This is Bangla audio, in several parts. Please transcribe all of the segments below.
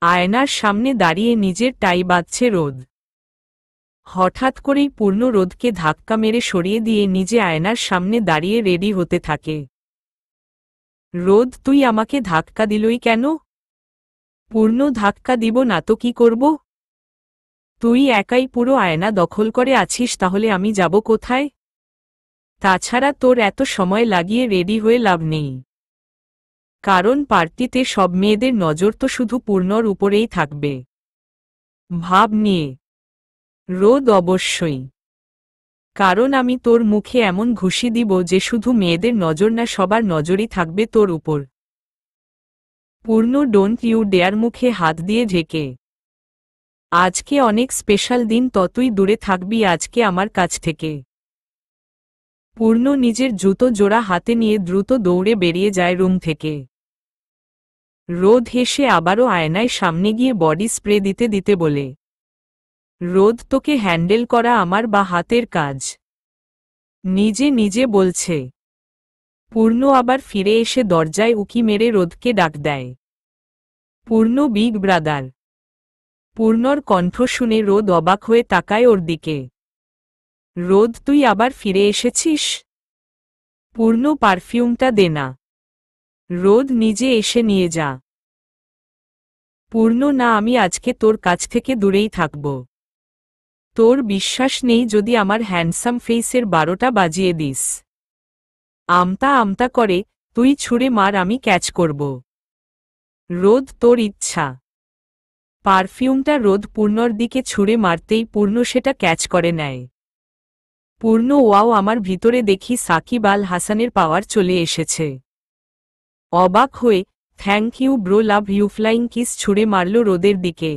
আয়নার সামনে দাঁড়িয়ে নিজের টাই বাঁধছে রোদ। হঠাৎ করেই পূর্ণ রোদকে ধাক্কা মেরে সরিয়ে দিয়ে নিজে আয়নার সামনে দাঁড়িয়ে রেডি হতে থাকে। রোদ, তুই আমাকে ধাক্কা দিলই কেন? পূর্ণ, ধাক্কা দিব না তো কি করব? তুই একাই পুরো আয়না দখল করে আছিস, তাহলে আমি যাব কোথায়? তাছাড়া তোর এত সময় লাগিয়ে রেডি হয়ে লাভ নেই, কারণ পার্টিতে সব মেয়েদের নজর তো শুধু পূর্ণর উপরেই থাকবে। ভাব নিয়ে। রোদ, অবশ্যই, কারণ আমি তোর মুখে এমন ঘুষি দিব যে শুধু মেয়েদের নজর না, সবার নজরই থাকবে তোর উপর। পূর্ণ, ডোন্ট ইউ ডেয়ার মুখে হাত দিয়ে ঢেকে। আজকে অনেক স্পেশাল দিন, ততই দূরে থাকবি আজকে আমার কাছ থেকে। পূর্ণ নিজের জুতো জোড়া হাতে নিয়ে দ্রুত দৌড়ে বেরিয়ে যায় রুম থেকে। রোদ হেসে আবারও আয়নায় সামনে গিয়ে বডি স্প্রে দিতে দিতে বলে, রোদ, তোকে হ্যান্ডেল করা আমার বা হাতের কাজ। নিজে নিজে বলছে। পূর্ণ আবার ফিরে এসে দরজায় উকি মেরে রোদকে ডাক দেয়, পূর্ণ, বিগ ব্রাদার। পূর্ণর কণ্ঠ শুনে রোদ অবাক হয়ে তাকায় ওর দিকে। রোদ, তুই আবার ফিরে এসেছিস? পূর্ণ, পারফিউমটা দে না। রোদ, নিজে এসে নিয়ে যা। পূর্ণ, না, আমি আজকে তোর কাছ থেকে দূরেই থাকব। তোর বিশ্বাস নেই যদি আমার হ্যান্ডসাম ফেসের 12টা বাজিয়ে দিস। আমতা আমতা করে, তুই ছুঁড়ে মার, আমি ক্যাচ করব। রোদ, তোর ইচ্ছা। পারফিউমটা রোদ পূর্ণর দিকে ছুঁড়ে মারতেই পূর্ণ সেটা ক্যাচ করে নেয়। পূর্ণ, ওয়াও, আমার ভিতরে দেখি সাকিব আল হাসানের পাওয়ার চলে এসেছে। অবাক হয়ে, thank you bro, love you, flying kiss ছুঁড়ে মারল রোদের দিকে।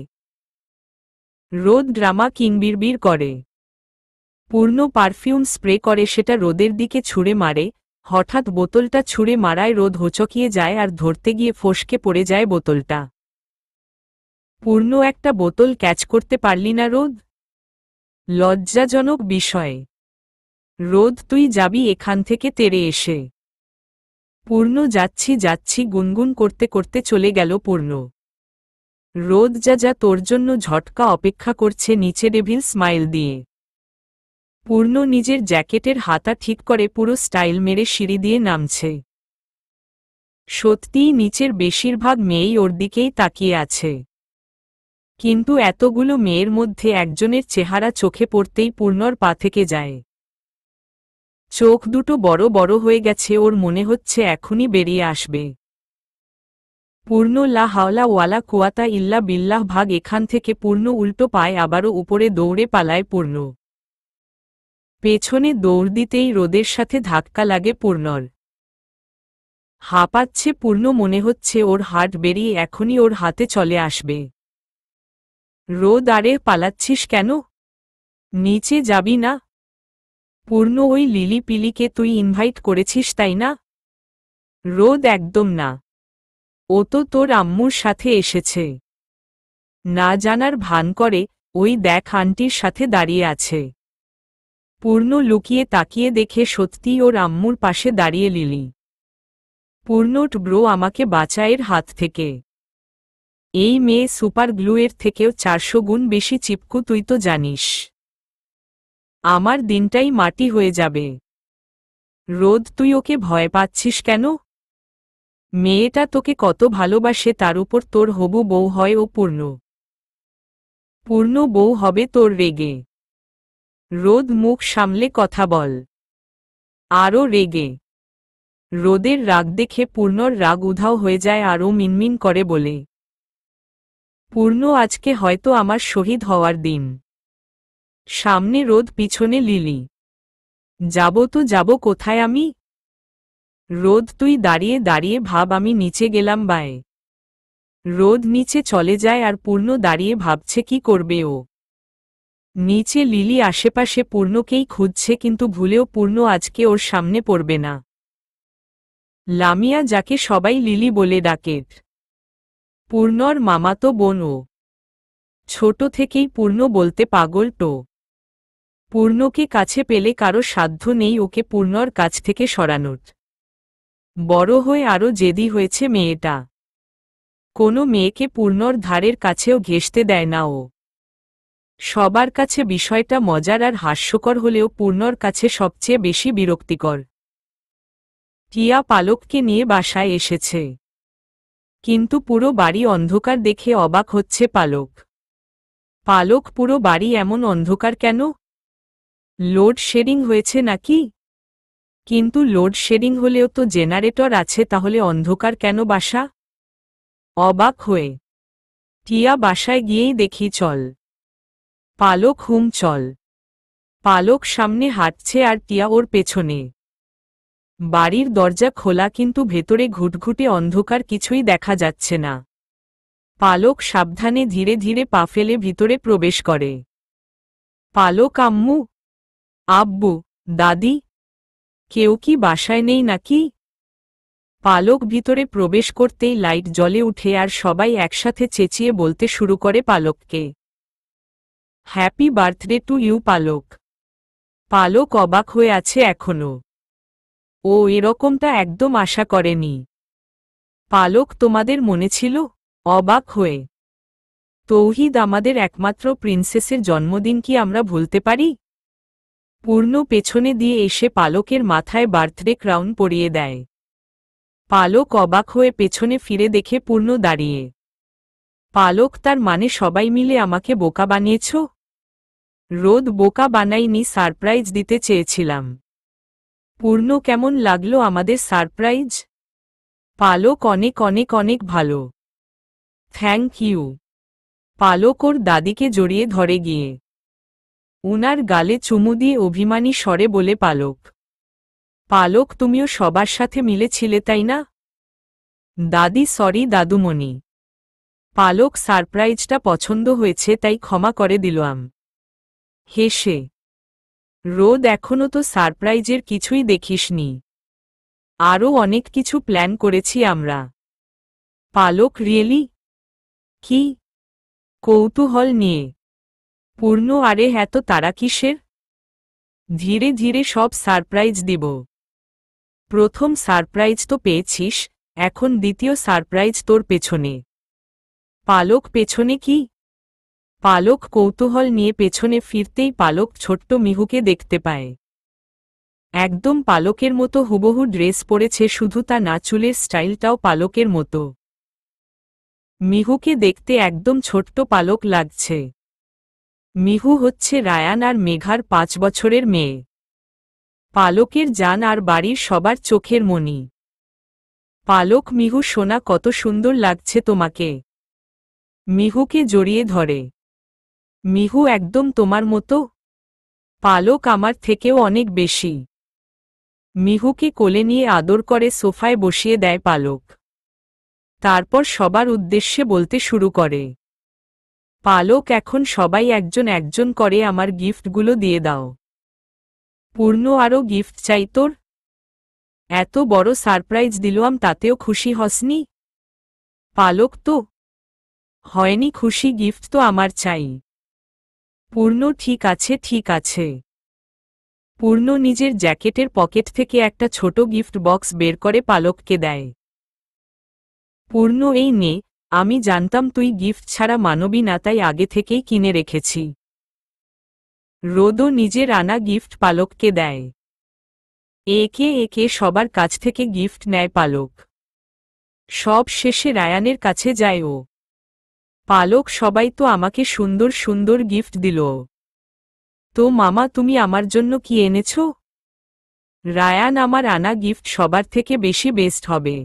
রোদ ড্রামা কিং বিড়বিড় করে। পূর্ণ পারফিউম স্প্রে করে সেটা রোদের দিকে ছুঁড়ে মারে। হঠাৎ বোতলটা ছুঁড়ে মারায় রোদ হোঁচকিয়ে যায় আর ধরতে গিয়ে ফসকে পড়ে যায় বোতলটা। পূর্ণ, একটা বোতল ক্যাচ করতে পারলি না রোদ? লজ্জাজনক বিষয়। রোদ, তুই যাবি এখান থেকে তেড়ে এসে। পূর্ণ, যাচ্ছি যাচ্ছি গুনগুন করতে করতে চলে গেল পূর্ণ। রোদ, যা যা, তোর জন্য ঝটকা অপেক্ষা করছে নিচে ডেভিল স্মাইল দিয়ে। পূর্ণ নিজের জ্যাকেটের হাতা ঠিক করে পুরো স্টাইল মেরে সিঁড়ি দিয়ে নামছে। সত্যিই নিচের বেশিরভাগ মেয়েই ওর দিকেই তাকিয়ে আছে, কিন্তু এতগুলো মেয়ের মধ্যে একজনের চেহারা চোখে পড়তেই পূর্ণর পা থেকে যায়। চোখ দুটো বড় বড় হয়ে গেছে, ওর মনে হচ্ছে এখনই বেরিয়ে আসবে। পূর্ণ, লা হাওলা ওয়ালা কুয়াতা ইল্লা বিল্লাহ, ভাগ এখান থেকে। পূর্ণ উল্টো পায় আবারও উপরে দৌড়ে পালায় পূর্ণ। পেছনে দৌড় দিতেই রোদের সাথে ধাক্কা লাগে পূর্ণর। হাঁপাচ্ছে পূর্ণ, মনে হচ্ছে ওর হার্ট বেরিয়ে এখনই ওর হাতে চলে আসবে। রোদ, আরে পালাচ্ছিস কেন? নিচে যাবি না? পূর্ণ, ওই লিলি পিলিকে তুই ইনভাইট করেছিস তাই না? রোদ, একদম না, ও তো তোর আম্মুর সাথে এসেছে। না জানার ভান করে, ওই দেখ আন্টির সাথে দাঁড়িয়ে আছে। পূর্ণ লুকিয়ে তাকিয়ে দেখে সত্যিই ওর আম্মুর পাশে দাঁড়িয়ে লিলি। পূর্ণট, ব্রো, আমাকে বাঁচায়ের হাত থেকে। এই মেয়ে সুপার গ্লুয়ের থেকেও 400 গুণ বেশি চিপকু, তুই তো জানিস। আমার দিনটাই মাটি হয়ে যাবে। রোদ, তুই ওকে ভয় পাচ্ছিস কেন? মেয়েটা তোকে কত ভালোবাসে, তার উপর তোর হবু বউ হয় ও পূর্ণ। পূর্ণ বউ হবে তোর রেগে? রোদ, মুখ সামলে কথা বল। আরও রেগে? রোদের রাগ দেখে পূর্ণর রাগ উধাও হয়ে যায় আর ও মিনমিন করে বলে, পূর্ণ, আজকে হয়তো আমার শহীদ হওয়ার দিন। সামনে রোদ, পিছনে লিলি। যাব তো যাব কোথায় আমি? রোদ, তুই দাঁড়িয়ে দাঁড়িয়ে ভাব, আমি নিচে গেলাম বায়ে। রোদ নিচে চলে যায় আর পূর্ণ দাঁড়িয়ে ভাবছে কি করবে ও। নিচে লিলি আশেপাশে পূর্ণকেই খুঁজছে, কিন্তু ভুলেও পূর্ণ আজকে ওর সামনে পড়বে না। লামিয়া, যাকে সবাই লিলি বলে ডাকে, পূর্ণর মামাতো বোন ও। ছোট থেকেই পূর্ণ বলতে পাগল টো। পূর্ণকে কাছে পেলে কারো সাধ্য নেই ওকে পূর্ণর কাছ থেকে সরানোর। বড় হয়ে আরও জেদি হয়েছে মেয়েটা। কোনো মেয়েকে পূর্ণর ধারের কাছেও ঘেঁষতে দেয় না ও। সবার কাছে বিষয়টা মজার আর হাস্যকর হলেও পূর্ণর কাছে সবচেয়ে বেশি বিরক্তিকর। টিয়া পালককে নিয়ে বাসায় এসেছে, কিন্তু পুরো বাড়ি অন্ধকার দেখে অবাক হচ্ছে পালক। পালক, পুরো বাড়ি এমন অন্ধকার কেন? লোডশেডিং হয়েছে নাকি? কিন্তু লোডশেডিং হলেও তো জেনারেটর আছে, তাহলে অন্ধকার কেন বাসা? অবাক হয়ে টিয়া বাসায় গিয়েই দেখি চল। পালক চল। পালক সামনে হাঁটছে আর টিয়া ওর পেছনে। বাড়ির দরজা খোলা, কিন্তু ভেতরে ঘুটঘুটে অন্ধকার, কিছুই দেখা যাচ্ছে না। পালক সাবধানে ধীরে ধীরে পা ফেলে ভিতরে প্রবেশ করে। পালক, আম্মু, আব্বু, দাদি, কেউ কি বাসায় নেই নাকি? পালক ভিতরে প্রবেশ করতেই লাইট জ্বলে উঠে আর সবাই একসাথে চেঁচিয়ে বলতে শুরু করে পালককে, হ্যাপি বার্থডে টু ইউ পালক। পালক অবাক হয়ে আছে এখনো। ও এরকমটা একদম আশা করেনি। পালক, তোমাদের মনে ছিল? অবাক হয়ে তৌহিদ, আমাদের একমাত্র প্রিন্সেসের জন্মদিন কি আমরা ভুলতে পারি? পূর্ণ পেছনে দিয়ে এসে পালকের মাথায় বার্থডে ক্রাউন পরিয়ে দেয়। পালক অবাক হয়ে পেছনে ফিরে দেখে পূর্ণ দাঁড়িয়ে। পালক, তার মানে সবাই মিলে আমাকে বোকা বানিয়েছ? রোদ, বোকা বানাইনি, সারপ্রাইজ দিতে চেয়েছিলাম। পূর্ণ, কেমন লাগলো আমাদের সারপ্রাইজ? পালক, অনেক অনেক অনেক ভালো, থ্যাংক ইউ। পালক ওর দাদিকে জড়িয়ে ধরে গিয়ে উনার গালে চুমু দিয়ে অভিমানী স্বরে বলে পালক, পালক, তুমিও সবার সাথে মিলেছিলে তাই না? দাদি, সরি দাদুমণি। পালক, সারপ্রাইজটা পছন্দ হয়েছে তাই ক্ষমা করে দিলাম। হেসে রোদ, এখনো তো সারপ্রাইজের কিছুই দেখিসনি। আরও অনেক কিছু প্ল্যান করেছি আমরা। পালক, রিয়েলি? কি? কৌতূহল নিয়ে পূর্ণ, আরে এত তারা কিসের? ধীরে ধীরে সব সারপ্রাইজ দিব। প্রথম সারপ্রাইজ তো পেয়েছিস, এখন দ্বিতীয় সারপ্রাইজ তোর পেছনে। পালক, পেছনে কি? পালক কৌতূহল নিয়ে পেছনে ফিরতেই পালক ছোট্ট মিহুকে দেখতে পায়। একদম পালকের মতো হুবহু ড্রেস পরেছে, শুধু তা না, চুলের স্টাইলটাও পালকের মতো। মিহুকে দেখতে একদম ছোট্ট পালক লাগছে। মিহু হচ্ছে রায়ান আর মেঘার 5 বছরের মেয়ে। পালকের জান আর বাড়ির সবার চোখের মণি। পালক, মিহু সোনা, কত সুন্দর লাগছে তোমাকে। মিহুকে জড়িয়ে ধরে। মিহু একদম তোমার মতো। পালক, আমার থেকেও অনেক বেশি। মিহুকে কোলে নিয়ে আদর করে সোফায় বসিয়ে দেয় পালক। তারপর সবার উদ্দেশ্যে বলতে শুরু করে, পালক, এখন সবাই একজন একজন করে আমার গিফটগুলো দিয়ে দাও। পূর্ণ, আরও গিফট চাই তোর? এত বড় সারপ্রাইজ দিলাম, তাতেও খুশি হসনি? পালক, তো হয়নি খুশি, গিফট তো আমার চাই। পূর্ণ, ঠিক আছে ঠিক আছে। পূর্ণ নিজের জ্যাকেটের পকেট থেকে একটা ছোট গিফট বক্স বের করে পালককে দেয়। পূর্ণ, এই নে, আমি জানতাম তুই গিফট ছাড়া মানবি না, তাই আগে থেকেই কিনে রেখেছি। রোদও নিজের আনা গিফট পালককে দেয়। একে একে সবার কাছ থেকে গিফট নেয় পালক। সব শেষে রায়ানের কাছে যায় ও। পালক, সবাই তো আমাকে সুন্দর সুন্দর গিফট দিল। তো মামা, তুমি আমার জন্য কি এনেছ? রায়ান, আমার আনা গিফট সবার থেকে বেশি বেস্ট হবে।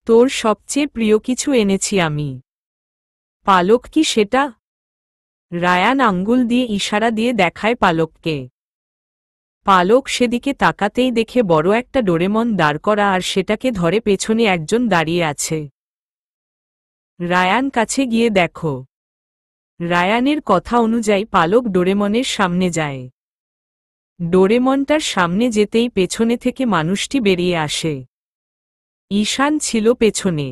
তোর সবচেয়ে প্রিয় কিছু এনেছি আমি। পালক, কি সেটা? রায়ান আঙ্গুল দিয়ে ইশারা দিয়ে দেখায় পালককে। পালক সেদিকে তাকাতেই দেখে বড় একটা ডোরেমন দাঁড় করা আর সেটাকে ধরে পেছনে একজন দাঁড়িয়ে আছে। রায়ান, কাছে গিয়ে দেখো। রায়ানের কথা অনুযায়ী পালক ডোরেমনের সামনে যায়। ডোরেমনটার সামনে যেতেই পেছনে থেকে মানুষটি বেরিয়ে আসে। ঈশান ছিল পেছনে।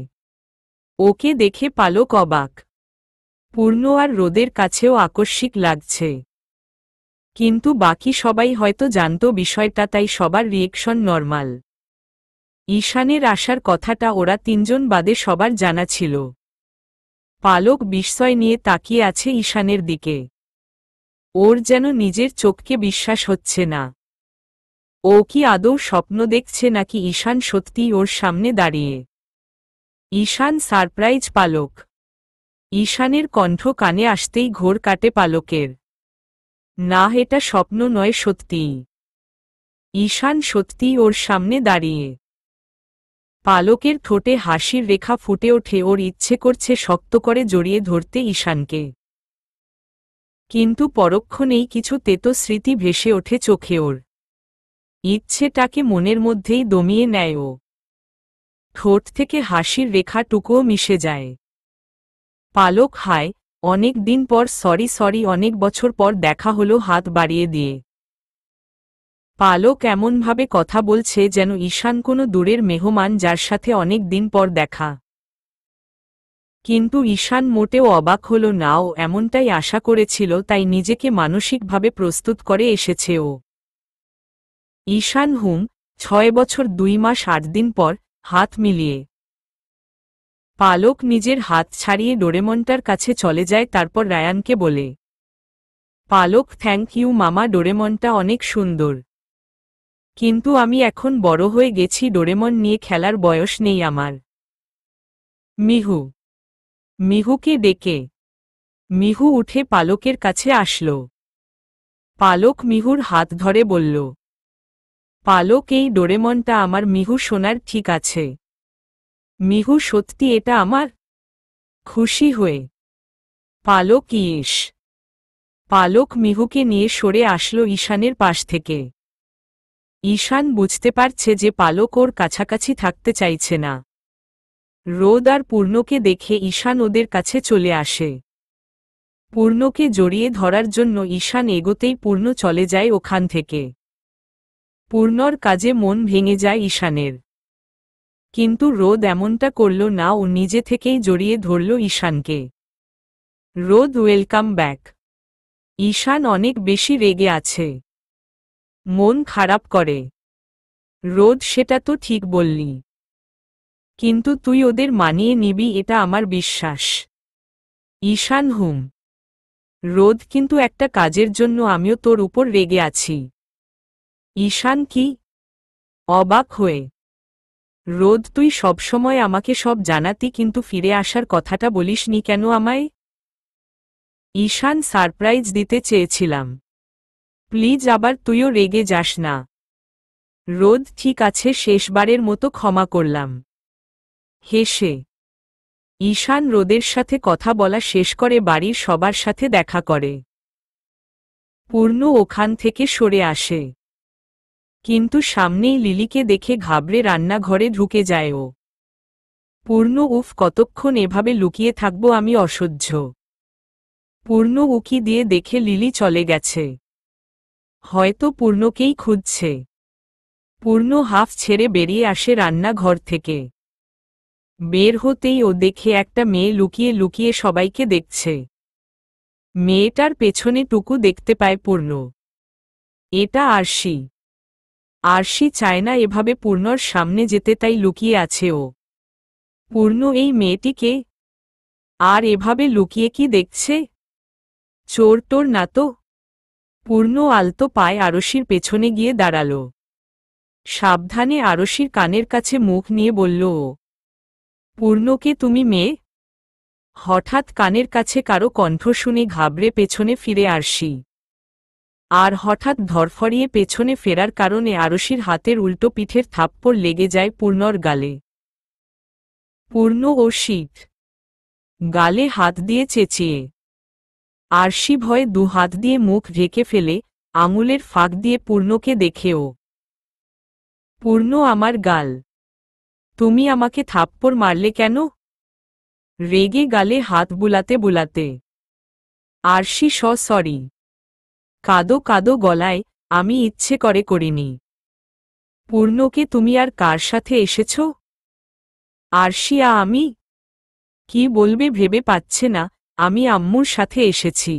ওকে দেখে পালক অবাক। পূর্ণ আর রোদের কাছেও আকস্মিক লাগছে। কিন্তু বাকি সবাই হয়তো জানত বিষয়টা, তাই সবার রিয়েকশন নরমাল। ঈশানের আসার কথাটা ওরা তিনজন বাদে সবার জানা ছিল। পালক বিস্ময় নিয়ে তাকিয়ে আছে ঈশানের দিকে। ওর যেন নিজের চোখকে বিশ্বাস হচ্ছে না। ও কি আদৌ স্বপ্ন দেখছে নাকি ঈশান সত্যিই ওর সামনে দাঁড়িয়ে? ঈশান সারপ্রাইজ পালক। ঈশানের কণ্ঠ কানে আসতেই ঘোর কাটে পালকের। না, এটা স্বপ্ন নয়, সত্যিই। ঈশান সত্যিই ওর সামনে দাঁড়িয়ে। পালকের ঠোঁটে হাসির রেখা ফুটে ওঠে। ওর ইচ্ছে করছে শক্ত করে জড়িয়ে ধরতে ঈশানকে। কিন্তু পরক্ষণেই কিছু তেতো স্মৃতি ভেসে ওঠে চোখে ওর। ইচ্ছেটাকে মনের মধ্যেই দমিয়ে নেয় ও। ঠোঁট থেকে হাসির রেখাটুকুও মিশে যায়। পালক, হায়, অনেক দিন পর, সরি, অনেক বছর পর দেখা হলো হাত বাড়িয়ে দিয়ে। পালক এমনভাবে কথা বলছে যেন ঈশান কোনো দূরের মেহমান যার সাথে অনেক দিন পর দেখা। কিন্তু ঈশান মোটেও অবাক হল না। ও এমনটাই আশা করেছিল, তাই নিজেকে মানসিকভাবে প্রস্তুত করে এসেছে ও। ঈশান 6 বছর 2 মাস 8 দিন পর হাত মিলিয়ে। পালক নিজের হাত ছাড়িয়ে ডোরেমনটার কাছে চলে যায়, তারপর রায়ানকে বলে, পালক, থ্যাংক ইউ মামা, ডোরেমনটা অনেক সুন্দর। কিন্তু আমি এখন বড় হয়ে গেছি, ডোরেমন নিয়ে খেলার বয়স নেই আমার। মিহুকে ডেকে। মিহু উঠে পালকের কাছে আসল। পালক মিহুর হাত ধরে বলল, পালক, এই ডোরেমনটা আমার। মিহু সোনার, ঠিক আছে? মিহু, সত্যি এটা আমার? খুশি হয়ে পালক পালক মিহুকে নিয়ে সরে আসলো ঈশানের পাশ থেকে। ঈশান বুঝতে পারছে যে পালক ওর কাছাকাছি থাকতে চাইছে না। রোদ আর পূর্ণকে দেখে ঈশান ওদের কাছে চলে আসে। পূর্ণকে জড়িয়ে ধরার জন্য ঈশান এগোতেই পূর্ণ চলে যায় ওখান থেকে। পূর্ণর কাজে মন ভেঙে যায় ঈশানের। কিন্তু রোদ এমনটা করল না। ও নিজে থেকেই জড়িয়ে ধরল ঈশানকে। রোদ, ওয়েলকাম ব্যাক। ঈশান অনেক বেশি রেগে আছে। মন খারাপ করে। রোদ, সেটা তো ঠিক বললি। কিন্তু তুই ওদের মানিয়ে নিবি, এটা আমার বিশ্বাস। ঈশান, রোদ, কিন্তু একটা কাজের জন্য আমিও তোর উপর রেগে আছি। ঈশান, কি? অবাক হয়ে রোদ, তুই সবসময় আমাকে সব জানাতি, কিন্তু ফিরে আসার কথাটা বলিসনি কেন আমায়? ঈশান, সারপ্রাইজ দিতে চেয়েছিলাম। প্লিজ, আবার তুইও রেগে যাস না। রোদ, ঠিক আছে, শেষবারের মতো ক্ষমা করলাম। হেসে ঈশান রোদের সাথে কথা বলা শেষ করে বাড়ির সবার সাথে দেখা করে। পূর্ণ ওখান থেকে সরে আসে। কিন্তু সামনেই লিলিকে দেখে ঘাবড়ে রান্নাঘরে ঢুকে যায় ও। পূর্ণ, উফ, কতক্ষণ এভাবে লুকিয়ে থাকবো আমি, অসহ্য। পূর্ণ উকি দিয়ে দেখে লিলি চলে গেছে। হয়তো পূর্ণকেই খুঁজছে। পূর্ণ হাফ ছেড়ে বেরিয়ে আসে রান্নাঘর থেকে। বের হতেই ও দেখে একটা মেয়ে লুকিয়ে লুকিয়ে সবাইকে দেখছে। মেয়েটার পেছনে টুকু দেখতে পায় পূর্ণ। এটা আরশি। আরশি চায় না এভাবে পূর্ণর সামনে যেতে, তাই লুকিয়ে আছে ও। পূর্ণ, এই মেয়েটিকে আর এভাবে লুকিয়ে কি দেখছে? চোর টোর না তো? পূর্ণ আলতো পায়ে আরশির পেছনে গিয়ে দাঁড়াল। সাবধানে আরশির কানের কাছে মুখ নিয়ে বলল ও। পূর্ণকে, তুমি মেয়ে? হঠাৎ কানের কাছে কারো কণ্ঠ শুনে ঘাবড়ে পেছনে ফিরে আরশি। আর হঠাৎ ধরফরিয়ে পেছনে ফেরার কারণে আরশির হাতের উল্টো পিঠের থাপ্পড় লেগে যায় পূর্ণর গালে। পূর্ণ ও শীত গালে হাত দিয়ে চেঁচিয়ে। আরশি ভয়ে 2 হাত দিয়ে মুখ ঢেকে ফেলে, আঙুলের ফাঁক দিয়ে পূর্ণকে দেখেও। পূর্ণ, আমার গাল। তুমি আমাকে থাপ্পড় মারলে কেন? রেগে গালে হাত বুলাতে বুলাতে আরশি সরি। কাদো কাদো গলায়, আমি ইচ্ছে করে করিনি। পূর্ণকে, তুমি আর কার সাথে এসেছ? আরশি, আমি কি বলবে ভেবে পাচ্ছে না। আমি আম্মুর সাথে এসেছি।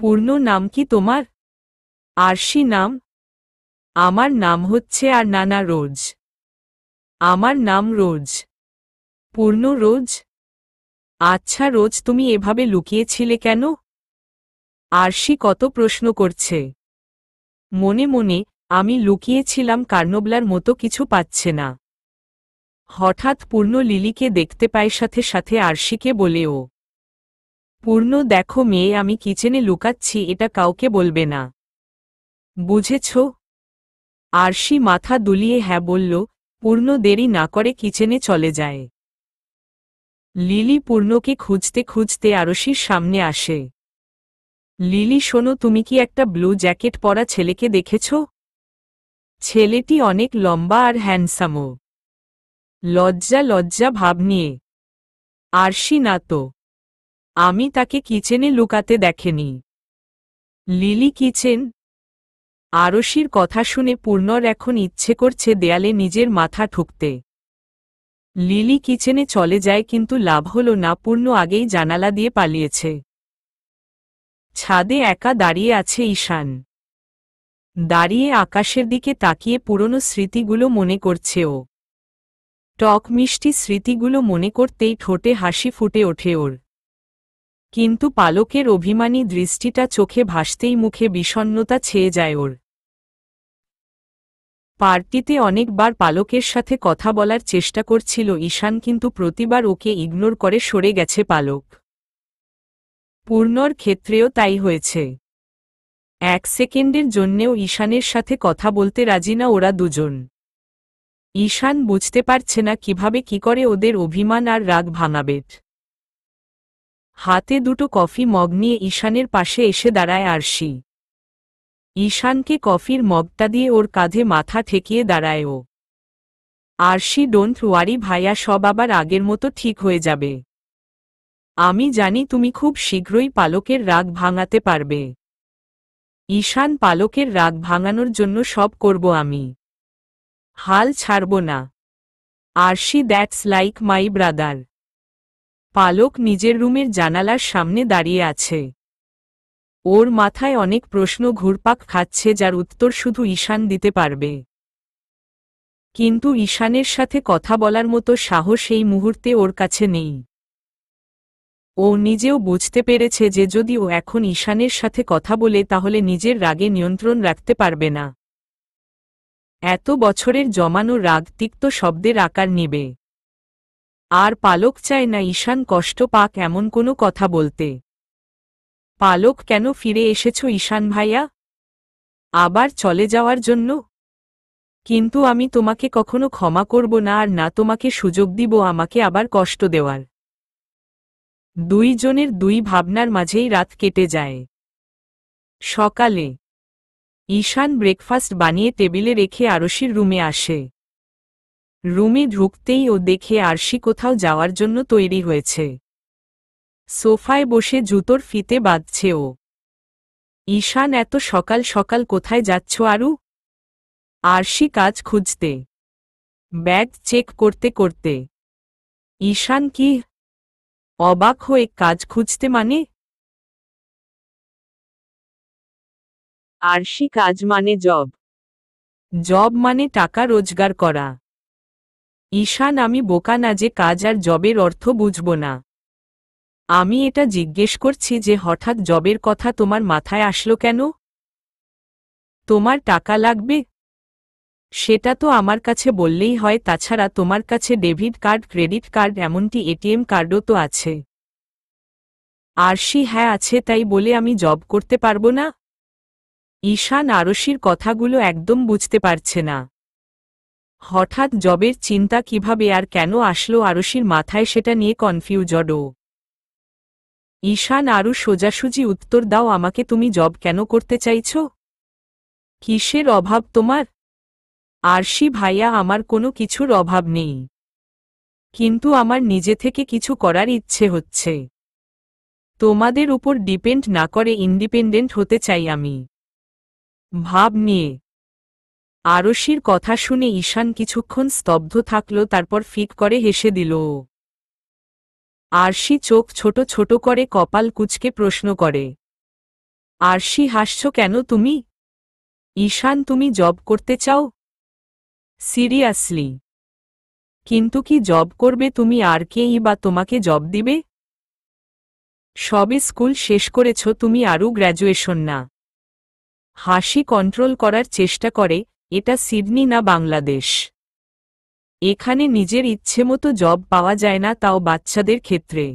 পূর্ণ, নাম কি তোমার? আরশি, নাম? আমার নাম হচ্ছে আর নানা রোজ। আমার নাম রোজ। পূর্ণ রোজ? আচ্ছা রোজ, তুমি এভাবে লুকিয়েছিলে কেন? আরশি কত প্রশ্ন করছে। মনে মনে, আমি লুকিয়েছিলাম কার্নবলার মতো কিছু পাচ্ছে না। হঠাৎ পূর্ণ লিলিকে দেখতে পায়, সাথে সাথে আরশিকে বলে, ও পূর্ণ দেখো মেয়ে, আমি কিচেনে লুকাচ্ছি, এটা কাউকে বলবে না, বুঝেছ? আরশি মাথা দুলিয়ে হ্যাঁ বলল। পূর্ণ দেরি না করে কিচেনে চলে যায়। লিলি পূর্ণকে খুঁজতে খুঁজতে আরশির সামনে আসে। লিলি শোনো, তুমি কি একটা ব্লু জ্যাকেট পরা ছেলেকে দেখেছ? ছেলেটি অনেক লম্বা আর হ্যান্ডসামও। লজ্জা লজ্জা ভাব নিয়ে। আরশি না তো, আমি তাকে কিচেনে লুকাতে দেখেনি। Lily kitchen? আরশির কথা শুনে পূর্ণর এখন ইচ্ছে করছে দেয়ালে নিজের মাথা ঠুকতে। লিলি কিচেনে চলে যায়, কিন্তু লাভ হল না, পূর্ণ আগেই জানালা দিয়ে পালিয়েছে। ছাদে একা দাঁড়িয়ে আছে ঈশান। দাঁড়িয়ে আকাশের দিকে তাকিয়ে পুরনো স্মৃতিগুলো মনে করছে ও। টক মিষ্টি স্মৃতিগুলো মনে করতেই ঠোঁটে হাসি ফুটে ওঠে ওর। কিন্তু পালকের অভিমানী দৃষ্টিটা চোখে ভাসতেই মুখে বিষণ্ণতা ছেয়ে যায় ওর। পার্টিতে অনেকবার পালকের সাথে কথা বলার চেষ্টা করছিল ঈশান, কিন্তু প্রতিবার ওকে ইগনোর করে সরে গেছে পালক। পূর্ণর ক্ষেত্রেও তাই হয়েছে। এক সেকেন্ডের জন্যেও ঈশানের সাথে কথা বলতে রাজি না ওরা দুজন। ঈশান বুঝতে পারছে না কিভাবে কি করে ওদের অভিমান আর রাগ ভাঙাবে। হাতে দুটো কফি মগ নিয়ে ঈশানের পাশে এসে দাঁড়ায় আরশি। ঈশানকে কফির মগটা দিয়ে ওর কাঁধে মাথা ঠেকিয়ে দাঁড়ায় ও। আরশি, ডোন্ট ওয়ারি ভাইয়া, সব আবার আগের মতো ঠিক হয়ে যাবে। আমি জানি তুমি খুব শীঘ্রই পালকের রাগ ভাঙাতে পারবে। ঈশান, পালকের রাগ ভাঙানোর জন্য সব করব আমি। হাল ছাড়ব না। আরশি, দ্যাটস লাইক মাই ব্রাদার। পালক নিজের রুমের জানালার সামনে দাঁড়িয়ে আছে। ওর মাথায় অনেক প্রশ্ন ঘুরপাক খাচ্ছে, যার উত্তর শুধু ঈশান দিতে পারবে। কিন্তু ঈশানের সাথে কথা বলার মতো সাহস এই মুহূর্তে ওর কাছে নেই। ও নিজেও বুঝতে পেরেছে যে যদি ও এখন ঈশানের সাথে কথা বলে তাহলে নিজের রাগে নিয়ন্ত্রণ রাখতে পারবে না। এত বছরের জমানো রাগ তিক্ত শব্দের আকার নেবে। আর পালক চায় না ঈশান কষ্ট পাক এমন কোনো কথা বলতে। পালক, কেন ফিরে এসেছ ঈশান ভাইয়া? আবার চলে যাওয়ার জন্য? কিন্তু আমি তোমাকে কখনো ক্ষমা করব না, আর না তোমাকে সুযোগ দিব আমাকে আবার কষ্ট দেওয়ার। দুইজনের দুই ভাবনার মাঝেই রাত কেটে যায়। সকালে ঈশান ব্রেকফাস্ট বানিয়ে টেবিলে রেখে আরশির রুমে আসে। রুমে ঢুকতেই ও দেখে আরশি কোথাও যাওয়ার জন্য তৈরি হয়েছে। সোফায় বসে জুতোর ফিতে বাঁধছে ও। ঈশান, এত সকাল সকাল কোথায় যাচ্ছ আরু? আরশি, কাজ খুঁজতে। ব্যাগ চেক করতে করতে। ঈশান, কি? অবাক হয়ে, কাজ খুঁজতে মানে? আরশি, কাজ মানে জব। জব মানে টাকা রোজগার করা। ঈশান, আমি বোকা না যে কাজ আর জবের অর্থ বুঝব না। আমি এটা জিজ্ঞেস করছি যে হঠাৎ জবের কথা তোমার মাথায় আসলো কেন? তোমার টাকা লাগবে? সেটা তো আমার কাছে বললেই হয়, তাছাড়া তোমার কাছে ডেবিট কার্ড, ক্রেডিট কার্ড, এমনকি এটিএম কার্ডও তো আছে। আরশি, হ্যাঁ আছে, তাই বলে আমি জব করতে পারবো না? ঈশান আরশির কথাগুলো একদম বুঝতে পারছে না। হঠাৎ জবের চিন্তা কিভাবে আর কেন আসলো আরশির মাথায়, সেটা নিয়ে কনফিউজড ও। ঈশান, আরু সোজাসুজি উত্তর দাও আমাকে, তুমি জব কেন করতে চাইছ? কিসের অভাব তোমার? আরশি, ভাইয়া, আমার কোনো কিছুর অভাব নেই, কিন্তু আমার নিজে থেকে কিছু করার ইচ্ছে হচ্ছে। তোমাদের উপর ডিপেন্ড না করে ইন্ডিপেন্ডেন্ট হতে চাই আমি। ভাব নিয়ে। আরশির কথা শুনে ঈশান কিছুক্ষণ স্তব্ধ থাকল, তারপর ফিক করে হেসে দিল ও। আরশি চোখ ছোট ছোট করে কপাল কুঁচকে প্রশ্ন করে, আরশি, হাসছ কেন তুমি? ঈশান, তুমি জব করতে চাও? সিরিয়াসলি? কিন্তু কি জব করবে তুমি, আর কেই বা তোমাকে জব দিবে? সবে স্কুল শেষ করেছ তুমি, আরও গ্র্যাজুয়েশন না। হাসি কন্ট্রোল করার চেষ্টা করে, এটা সিডনি না বাংলাদেশ। এখানে নিজের ইচ্ছেমতো জব পাওয়া যায় না, তাও বাচ্চাদের ক্ষেত্রে।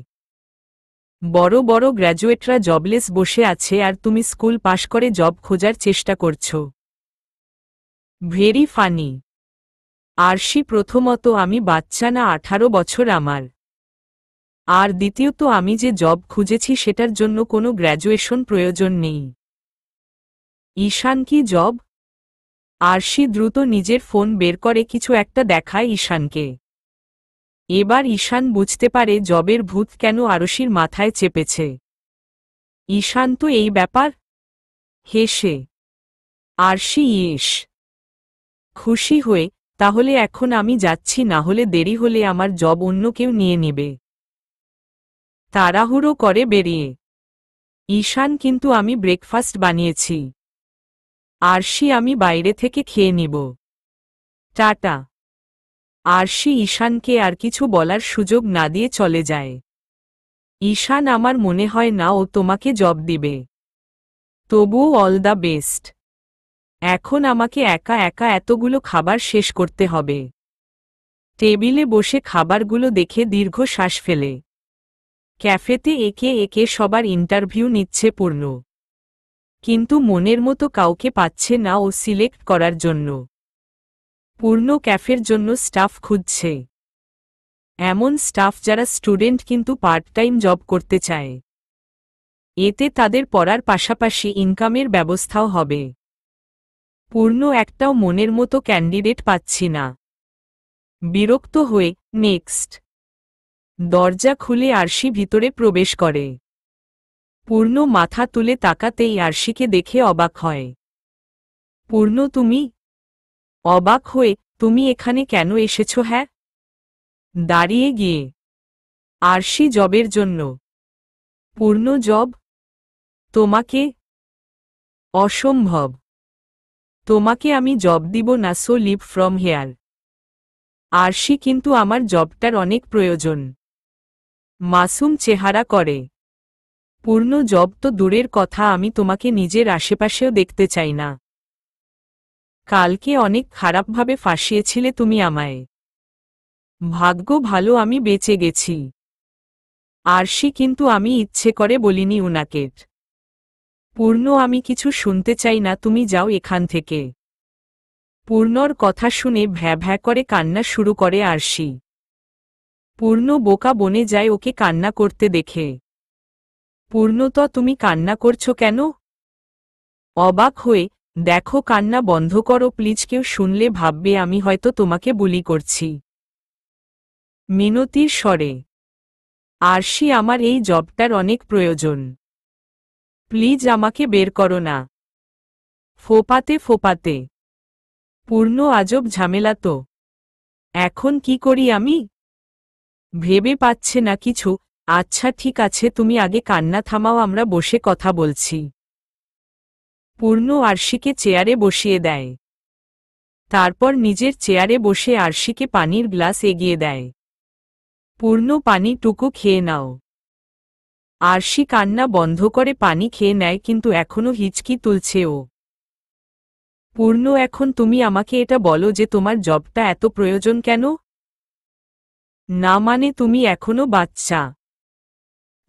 বড় বড় গ্র্যাজুয়েটরা জবলেস বসে আছে আর তুমি স্কুল পাশ করে জব খোঁজার চেষ্টা করছো। Very funny. আরশি, প্রথমত আমি বাচ্চা না, 18 বছর আমার। আর দ্বিতীয়ত আমি যে জব খুঁজেছি সেটার জন্য কোনো গ্র্যাজুয়েশন প্রয়োজন নেই। ঈশান কি জব? আরশি দ্রুত নিজের ফোন বের করে কিছু একটা দেখায় ঈশানকে। এবার ঈশান বুঝতে পারে জবের ভূত কেন আরশির মাথায় চেপেছে। ঈশান তো এই ব্যাপার? হেসে আরশি ইয়েস। খুশি হয়ে, তাহলে এখন আমি যাচ্ছি, না হলে দেরি হলে আমার জব অন্য কেউ নিয়ে নেবে। তাড়াহুড়ো করে বেরিয়ে ঈশান, কিন্তু আমি ব্রেকফাস্ট বানিয়েছি। আরশি, আমি বাইরে থেকে খেয়ে নিব। টাটা। আরশি ঈশানকে আর কিছু বলার সুযোগ না দিয়ে চলে যায়। ঈশান, আমার মনে হয় না ও তোমাকে জব দিবে। তবুও অল দ্য বেস্ট। এখন আমাকে একা একা এতগুলো খাবার শেষ করতে হবে। টেবিলে বসে খাবারগুলো দেখে দীর্ঘ শ্বাস ফেলে। ক্যাফেতে একে একে সবার ইন্টারভিউ নিচ্ছে পূর্ণ। কিন্তু মনের মতো কাউকে পাচ্ছে না ও সিলেক্ট করার জন্য। পূর্ণ ক্যাফের জন্য স্টাফ খুঁজছে। এমন স্টাফ যারা স্টুডেন্ট কিন্তু পার্ট টাইম জব করতে চায়। এতে তাদের পড়ার পাশাপাশি ইনকামের ব্যবস্থাও হবে। পূর্ণ একটাও মনের মতো ক্যান্ডিডেট পাচ্ছি না। বিরক্ত হয়ে নেক্সট। দরজা খুলে আরশি ভিতরে প্রবেশ করে। পূর্ণ মাথা তুলে তাকাতেই আরশিকে দেখে অবাক হয়। পূর্ণ, তুমি? অবাক হয়ে, তুমি এখানে কেন এসেছো? হ্যাঁ। দাঁড়িয়ে গিয়ে আরশি, জবের জন্য। পূর্ণ, জব? তোমাকে? অসম্ভব। তোমাকে আমি জব দিব না, সো লিভ ফ্রম হেয়ার। আরশি, কিন্তু আমার জবটার অনেক প্রয়োজন। মাসুম চেহারা করে। পূর্ণ, জব তো দূরের কথা, আমি তোমাকে নিজের আশেপাশেও দেখতে চাই না। কালকে অনেক খারাপভাবে ফাঁসিয়েছিলে তুমি আমায়। ভাগ্য ভালো আমি বেঁচে গেছি। আরশি, কিন্তু আমি ইচ্ছে করে বলিনি উনাকে। পূর্ণ, আমি কিছু শুনতে চাই না, তুমি যাও এখান থেকে। পূর্ণর কথা শুনে ভ্যা ভ্যা করে কান্না শুরু করে আরশি। পূর্ণ বোকা বনে যায় ওকে কান্না করতে দেখে। পূর্ণ, তো তুমি কান্না করছো কেন? অবাক হয়ে, দেখো কান্না বন্ধ করো প্লিজ, কেউ শুনলে ভাববে আমি হয়তো তোমাকে বুলি করছি। মিনতির স্বরে। আরশি, আমার এই জবটার অনেক প্রয়োজন। প্লিজ আমাকে বের করো না। ফোপাতে ফোপাতে। পূর্ণ, আজব ঝামেলা তো। এখন কি করি আমি? ভেবে পাচ্ছে না কিছু। আচ্ছা ঠিক আছে, তুমি আগে কান্না থামাও, আমরা বসে কথা বলছি। পূর্ণ আরশিকে চেয়ারে বসিয়ে দেয়। তারপর নিজের চেয়ারে বসে আরশিকে পানির গ্লাস এগিয়ে দেয়। পূর্ণ, পানিটুকু খেয়ে নাও। আরশি কান্না বন্ধ করে পানি খেয়ে নেয়, কিন্তু এখনও হিচকি তুলছে ও। পূর্ণ, এখন তুমি আমাকে এটা বলো যে তোমার জবটা এত প্রয়োজন কেন? না মানে তুমি এখনো বাচ্চা।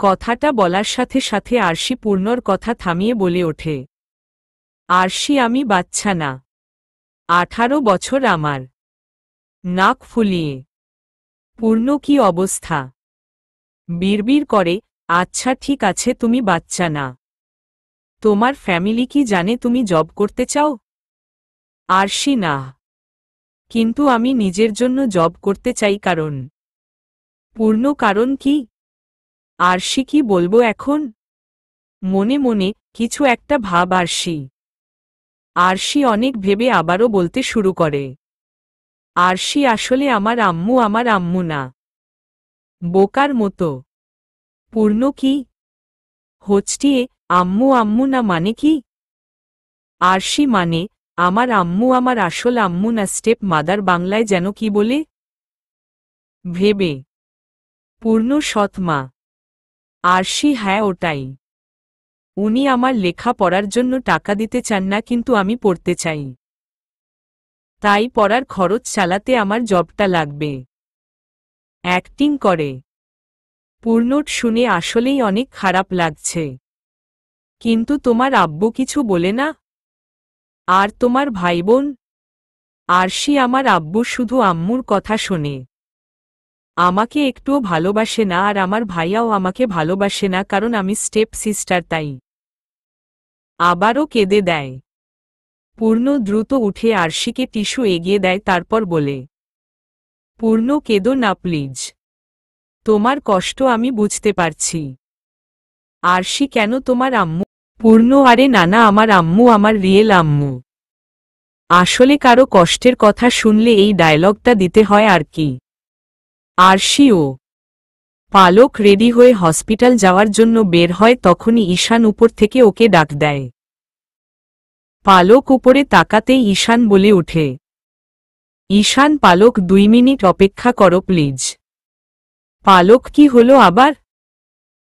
কথাটা বলার সাথে সাথে আরশি পূর্ণর কথা থামিয়ে বলে ওঠে। আরশি, আমি বাচ্চা না। 18 বছর আমার। নাক ফুলিয়ে পূর্ণ, কি অবস্থা? বিড়বিড় করে, আচ্ছা ঠিক আছে, তুমি বাচ্চা না। তোমার ফ্যামিলি কি জানে তুমি জব করতে চাও? আরশি, না। কিন্তু আমি নিজের জন্য জব করতে চাই। কারণ? পূর্ণ, কারণ কি? আরশি, কি বলবো এখন? মনে মনে কিছু একটা ভাব আরশি। আরশি অনেক ভেবে আবারও বলতে শুরু করে। আরশি, আসলে আমার আম্মু না। বোকার মতো। পূর্ণ, কি হচ্ছিয়ে? আম্মু না মানে কি? আরশি, মানে আমার আম্মু আমার আসল আম্মু না, স্টেপ মাদার। বাংলায় যেন কি বলে? ভেবে পূর্ণ সৎ মা। আরশি হ্যাঁ ওটাই। উনি আমার লেখা পড়ার জন্য টাকা দিতে চান না, কিন্তু আমি পড়তে চাই, তাই পড়ার খরচ চালাতে আমার জবটা লাগবে। অ্যাক্টিং করে। পূর্ণট শুনে আসলেই অনেক খারাপ লাগছে। কিন্তু তোমার আব্বু কিছু বলে না? আর তোমার ভাই বোন? আরশি আমার আব্বু শুধু আম্মুর কথা শোনে। আমাকে একটুও ভালোবাসে না, আর আমার ভাইয়াও আমাকে ভালোবাসে না, কারণ আমি স্টেপ সিস্টার, তাই। আবারও কেঁদে দেয়। পূর্ণ দ্রুত উঠে আরশিকে টিস্যু এগিয়ে দেয়, তারপর বলে, পূর্ণ কেঁদো না প্লিজ। তোমার কষ্ট আমি বুঝতে পারছি। আরশি কেন তোমার আম্মু? পূর্ণ আরে নানা, আমার আম্মু আমার রিয়েল আম্মু। আসলে কারো কষ্টের কথা শুনলে এই ডায়লগটা দিতে হয় আর কি। আরশি ও পালক রেডি হয়ে হসপিটাল যাওয়ার জন্য বের হয়, তখনই ঈশান উপর থেকে ওকে ডাক দেয়। পালক উপরে তাকাতেই ঈশান বলে ওঠে, ঈশান পালক 2 মিনিট অপেক্ষা করো প্লিজ। পালক কি হলো আবার?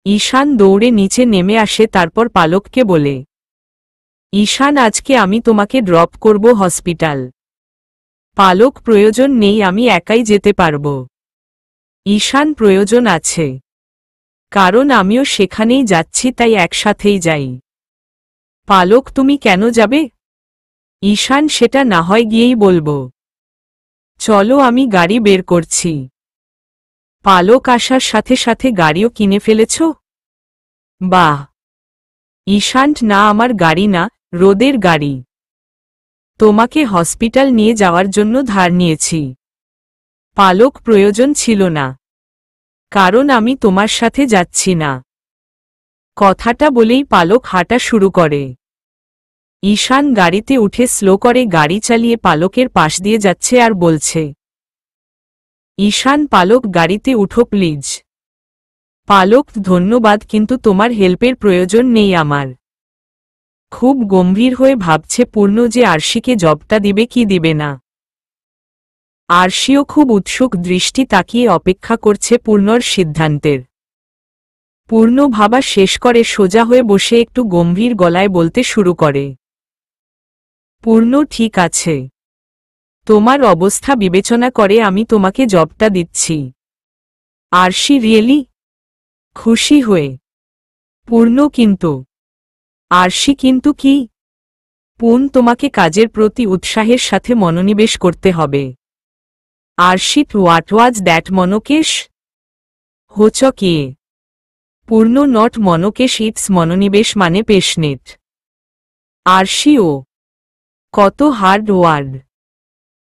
ঈশান দৌড়ে নিচে নেমে আসে, তারপর পালককে বলে, ঈশান আজকে আমি তোমাকে ড্রপ করব হসপিটাল। পালক প্রয়োজন নেই, আমি একাই যেতে পারব। ঈশান প্রয়োজন আছে, কারণ আমিও সেখানেই যাচ্ছি, তাই একসাথেই যাই। পালক তুমি কেন যাবে? ঈশান সেটা না হয় গিয়েই বলবো। চলো আমি গাড়ি বের করছি। পালক আসার সাথে সাথে গাড়িও কিনে ফেলেছ? বাহ। ঈশান না, আমার গাড়ি না, রোদের গাড়ি। তোমাকে হসপিটাল নিয়ে যাওয়ার জন্য ধার নিয়েছি। পালক প্রয়োজন ছিল না, কারণ আমি তোমার সাথে যাচ্ছি না। কথাটা বলেই পালক হাঁটা শুরু করে। ঈশান গাড়িতে উঠে স্লো করে গাড়ি চালিয়ে পালকের পাশ দিয়ে যাচ্ছে আর বলছে, ঈশান পালক গাড়িতে উঠো প্লিজ। পালক ধন্যবাদ, কিন্তু তোমার হেল্পের প্রয়োজন নেই আমার। খুব গম্ভীর হয়ে ভাবছে পূর্ণ যে আরশিকে জবটা দিবে কি দিবে না। আরশিও খুব উৎসুক দৃষ্টি তাকিয়ে অপেক্ষা করছে পূর্ণর সিদ্ধান্তের। পূর্ণ ভাবা শেষ করে সোজা হয়ে বসে একটু গম্ভীর গলায় বলতে শুরু করে, পূর্ণ ঠিক আছে, তোমার অবস্থা বিবেচনা করে আমি তোমাকে জবটা দিচ্ছি। আরশি রিয়েলি খুশি হয়ে। পূর্ণ কিন্তু? আরশি কিন্তু কি? তোমাকে কাজের প্রতি উৎসাহের সাথে মনোনিবেশ করতে হবে। আরশি হোয়াট ওয়াজ দ্যাট মনোকেশ? হোচ কে? পূর্ণ নট মনোকেশ, ইটস মনোনিবেশ মানে পেশনেট। আরশি ও কত হার্ড ওয়ার্ড।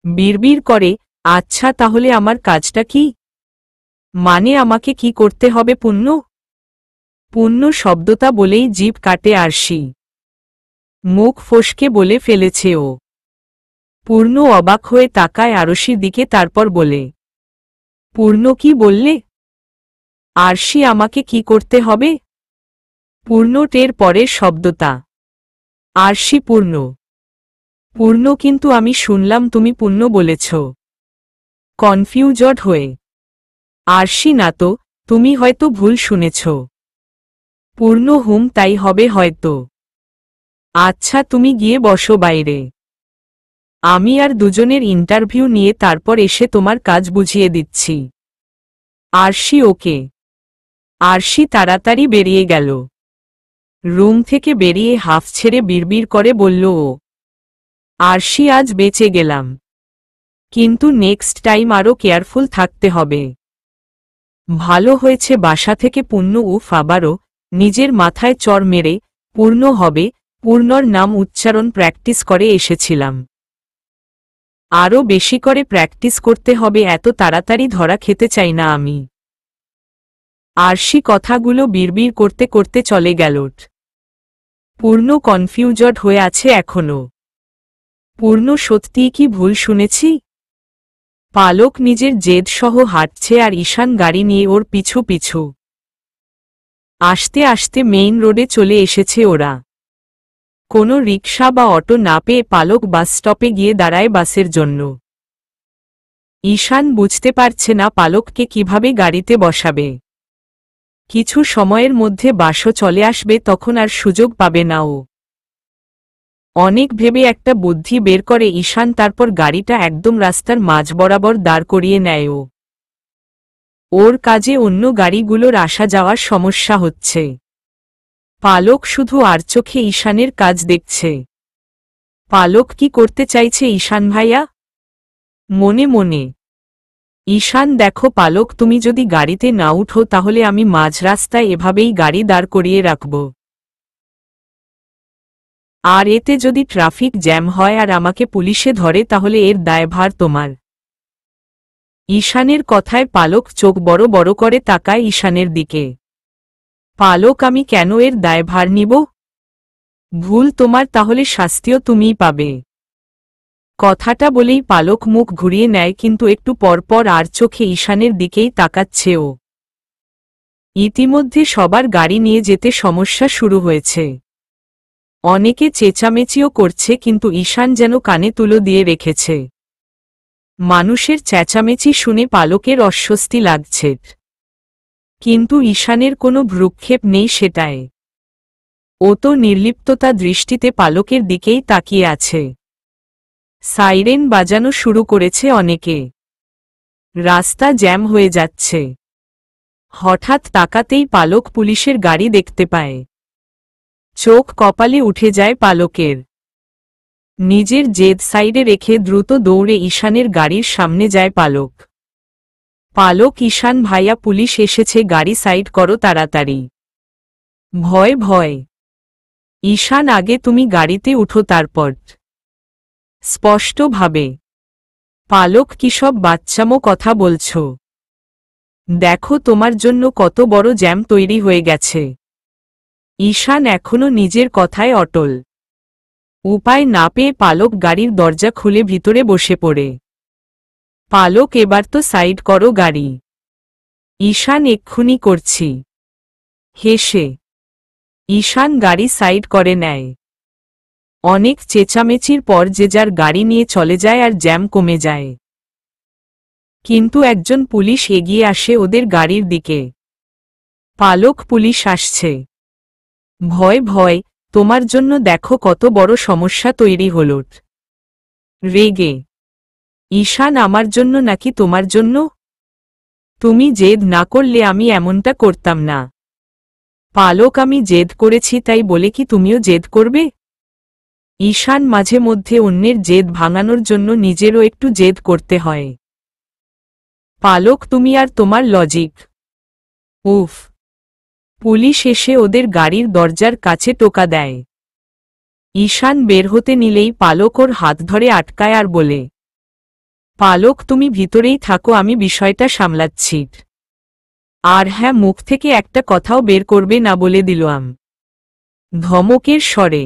বিড়বিড় করে, আচ্ছা তাহলে আমার কাজটা কি? মানে আমাকে কি করতে হবে পূর্ণ? পূর্ণ শব্দটা বলেই জিভ কাটে আরশি। মুখ ফসকে বলে ফেলেছে ও। পূর্ণ অবাক হয়ে তাকায় আরশির দিকে, তারপর বলে, পূর্ণ কি বললে? আরশি আমাকে কি করতে হবে? পূর্ণ টের পরের শব্দটা। আরশি পূর্ণ। পূর্ণ কিন্তু আমি শুনলাম তুমি পূর্ণ বলেছ। কনফিউজড হয়ে। আরশি না তো, তুমি হয়তো ভুল শুনেছ। পূর্ণ তাই হবে হয়তো। আচ্ছা তুমি গিয়ে বসো বাইরে, আমি আর দুজনের ইন্টারভিউ নিয়ে তারপর এসে তোমার কাজ বুঝিয়ে দিচ্ছি। আরশি ওকে। আরশি তাড়াতাড়ি বেরিয়ে গেল। রুম থেকে বেরিয়ে হাফ ছেড়ে বিড়বিড় করে বলল ও, আরশি আজ বেঁচে গেলাম, কিন্তু নেক্সট টাইম আরও কেয়ারফুল থাকতে হবে। ভালো হয়েছে বাসা থেকে পূর্ণ আবারও নিজের মাথায় চড় মেরে পূর্ণ হবে পূর্ণর নাম উচ্চারণ প্র্যাকটিস করে এসেছিলাম। আরও বেশি করে প্র্যাকটিস করতে হবে, এত তাড়াতাড়ি ধরা খেতে চাই না আমি। আরশি কথাগুলো বিড়বিড় করতে করতে চলে গেল। পূর্ণ কনফিউজড হয়ে আছে এখনো। পূর্ণ সত্যিই কি ভুল শুনেছি? পালক নিজের জেদ সহ হাঁটছে আর ঈশান গাড়ি নিয়ে ওর পিছু পিছু। আস্তে আস্তে মেইন রোডে চলে এসেছে ওরা। কোনো রিকশা বা অটো না পেয়ে পালক বাস স্টপে গিয়ে দাঁড়ায় বাসের জন্য। ঈশান বুঝতে পারছে না পালককে কিভাবে গাড়িতে বসাবে। কিছু সময়ের মধ্যে বাসও চলে আসবে, তখন আর সুযোগ পাবে না ও। অনেক ভেবে একটা বুদ্ধি বের করে ঈশান, তারপর গাড়িটা একদম রাস্তার মাঝ বরাবর দাঁড় করিয়ে নেয় ও। ওর কাজে অন্য গাড়িগুলোর আসা যাওয়ার সমস্যা হচ্ছে। পালক শুধু আর চোখে ঈশানের কাজ দেখছে। পালক কি করতে চাইছে ঈশান ভাইয়া? মনে মনে, ঈশান দেখো পালক, তুমি যদি গাড়িতে না উঠো তাহলে আমি মাঝ রাস্তায় এভাবেই গাড়ি দাঁড় করিয়ে রাখব। আর এতে যদি ট্রাফিক জ্যাম হয় আর আমাকে পুলিশে ধরে তাহলে এর দায়ভার তোমার। ঈশানের কথায় পালক চোখ বড় বড় করে তাকায় ঈশানের দিকে। পালক, আমি কেন এর দায়ভার নিব? ভুল তোমার, তাহলে শাস্তিও তুমিই পাবে। কথাটা বলেই পালক মুখ ঘুরিয়ে নেয়, কিন্তু একটু পরপর আর চোখে ঈশানের দিকেই তাকাচ্ছে ও। ইতিমধ্যে সবার গাড়ি নিয়ে যেতে সমস্যা শুরু হয়েছে। অনেকে চেঁচামেচিও করছে, কিন্তু ঈশান যেন কানে তুলো দিয়ে রেখেছে। মানুষের চেঁচামেচি শুনে পালকের অস্বস্তি লাগছে, কিন্তু ঈশানের কোনো ভ্রুক্ষেপ নেই সেটায়। ও তো নির্লিপ্ততা দৃষ্টিতে পালকের দিকেই তাকিয়ে আছে। সাইরেন বাজানো শুরু করেছে অনেকে। রাস্তা জ্যাম হয়ে যাচ্ছে। হঠাৎ তাকাতেই পালক পুলিশের গাড়ি দেখতে পায়। চোখ কপালে উঠে যায় পালকের। নিজের জেদ সাইডে রেখে দ্রুত দৌড়ে ঈশানের গাড়ির সামনে যায় পালক। পালক, ঈশান ভাইয়া, পুলিশ এসেছে, গাড়ি সাইড করো তাড়াতাড়ি। ভয় ভয়। ঈশান, আগে তুমি গাড়িতে উঠো তারপর। স্পষ্টভাবে। পালক, কি সব বাচ্চামো কথা বলছো? দেখো তোমার জন্য কত বড় জ্যাম তৈরি হয়ে গেছে। ঈশান এখনো নিজের কথায় অটল। উপায় না পেয়ে পালক গাড়ির দরজা খুলে ভিতরে বসে পড়ে। পালক, এবার তো সাইড করো গাড়ি। ঈশান, এক্ষুনি করছি। হেসে ঈশান গাড়ি সাইড করে নেয়। অনেক চেঁচামেচির পর যে যার গাড়ি নিয়ে চলে যায় আর জ্যাম কমে যায়। কিন্তু একজন পুলিশ এগিয়ে আসে ওদের গাড়ির দিকে। পালক, পুলিশ আসছে। ভয় ভয়, তোমার জন্য দেখো কত বড় সমস্যা তৈরি হল। রেগে ঈশান, আমার জন্য নাকি তোমার জন্য? তুমি জেদ না করলে আমি এমনটা করতাম না। পালক, আমি জেদ করেছি তাই বলে কি তুমিও জেদ করবে? ঈশান, মাঝে মধ্যে অন্যের জেদ ভাঙানোর জন্য নিজেরও একটু জেদ করতে হয়। পালক, তুমি আর তোমার লজিক। উফ। পুলিশ এসে ওদের গাড়ির দরজার কাছে টোকা দেয়। ঈশান বের হতে নিলেই পালক ওর হাত ধরে আটকায় আর বলে, পালক, তুমি ভিতরেই থাকো, আমি বিষয়টা সামলাচ্ছি। আর হ্যাঁ, মুখ থেকে একটা কথাও বের করবে না বলে দিলাম। ধমকের স্বরে।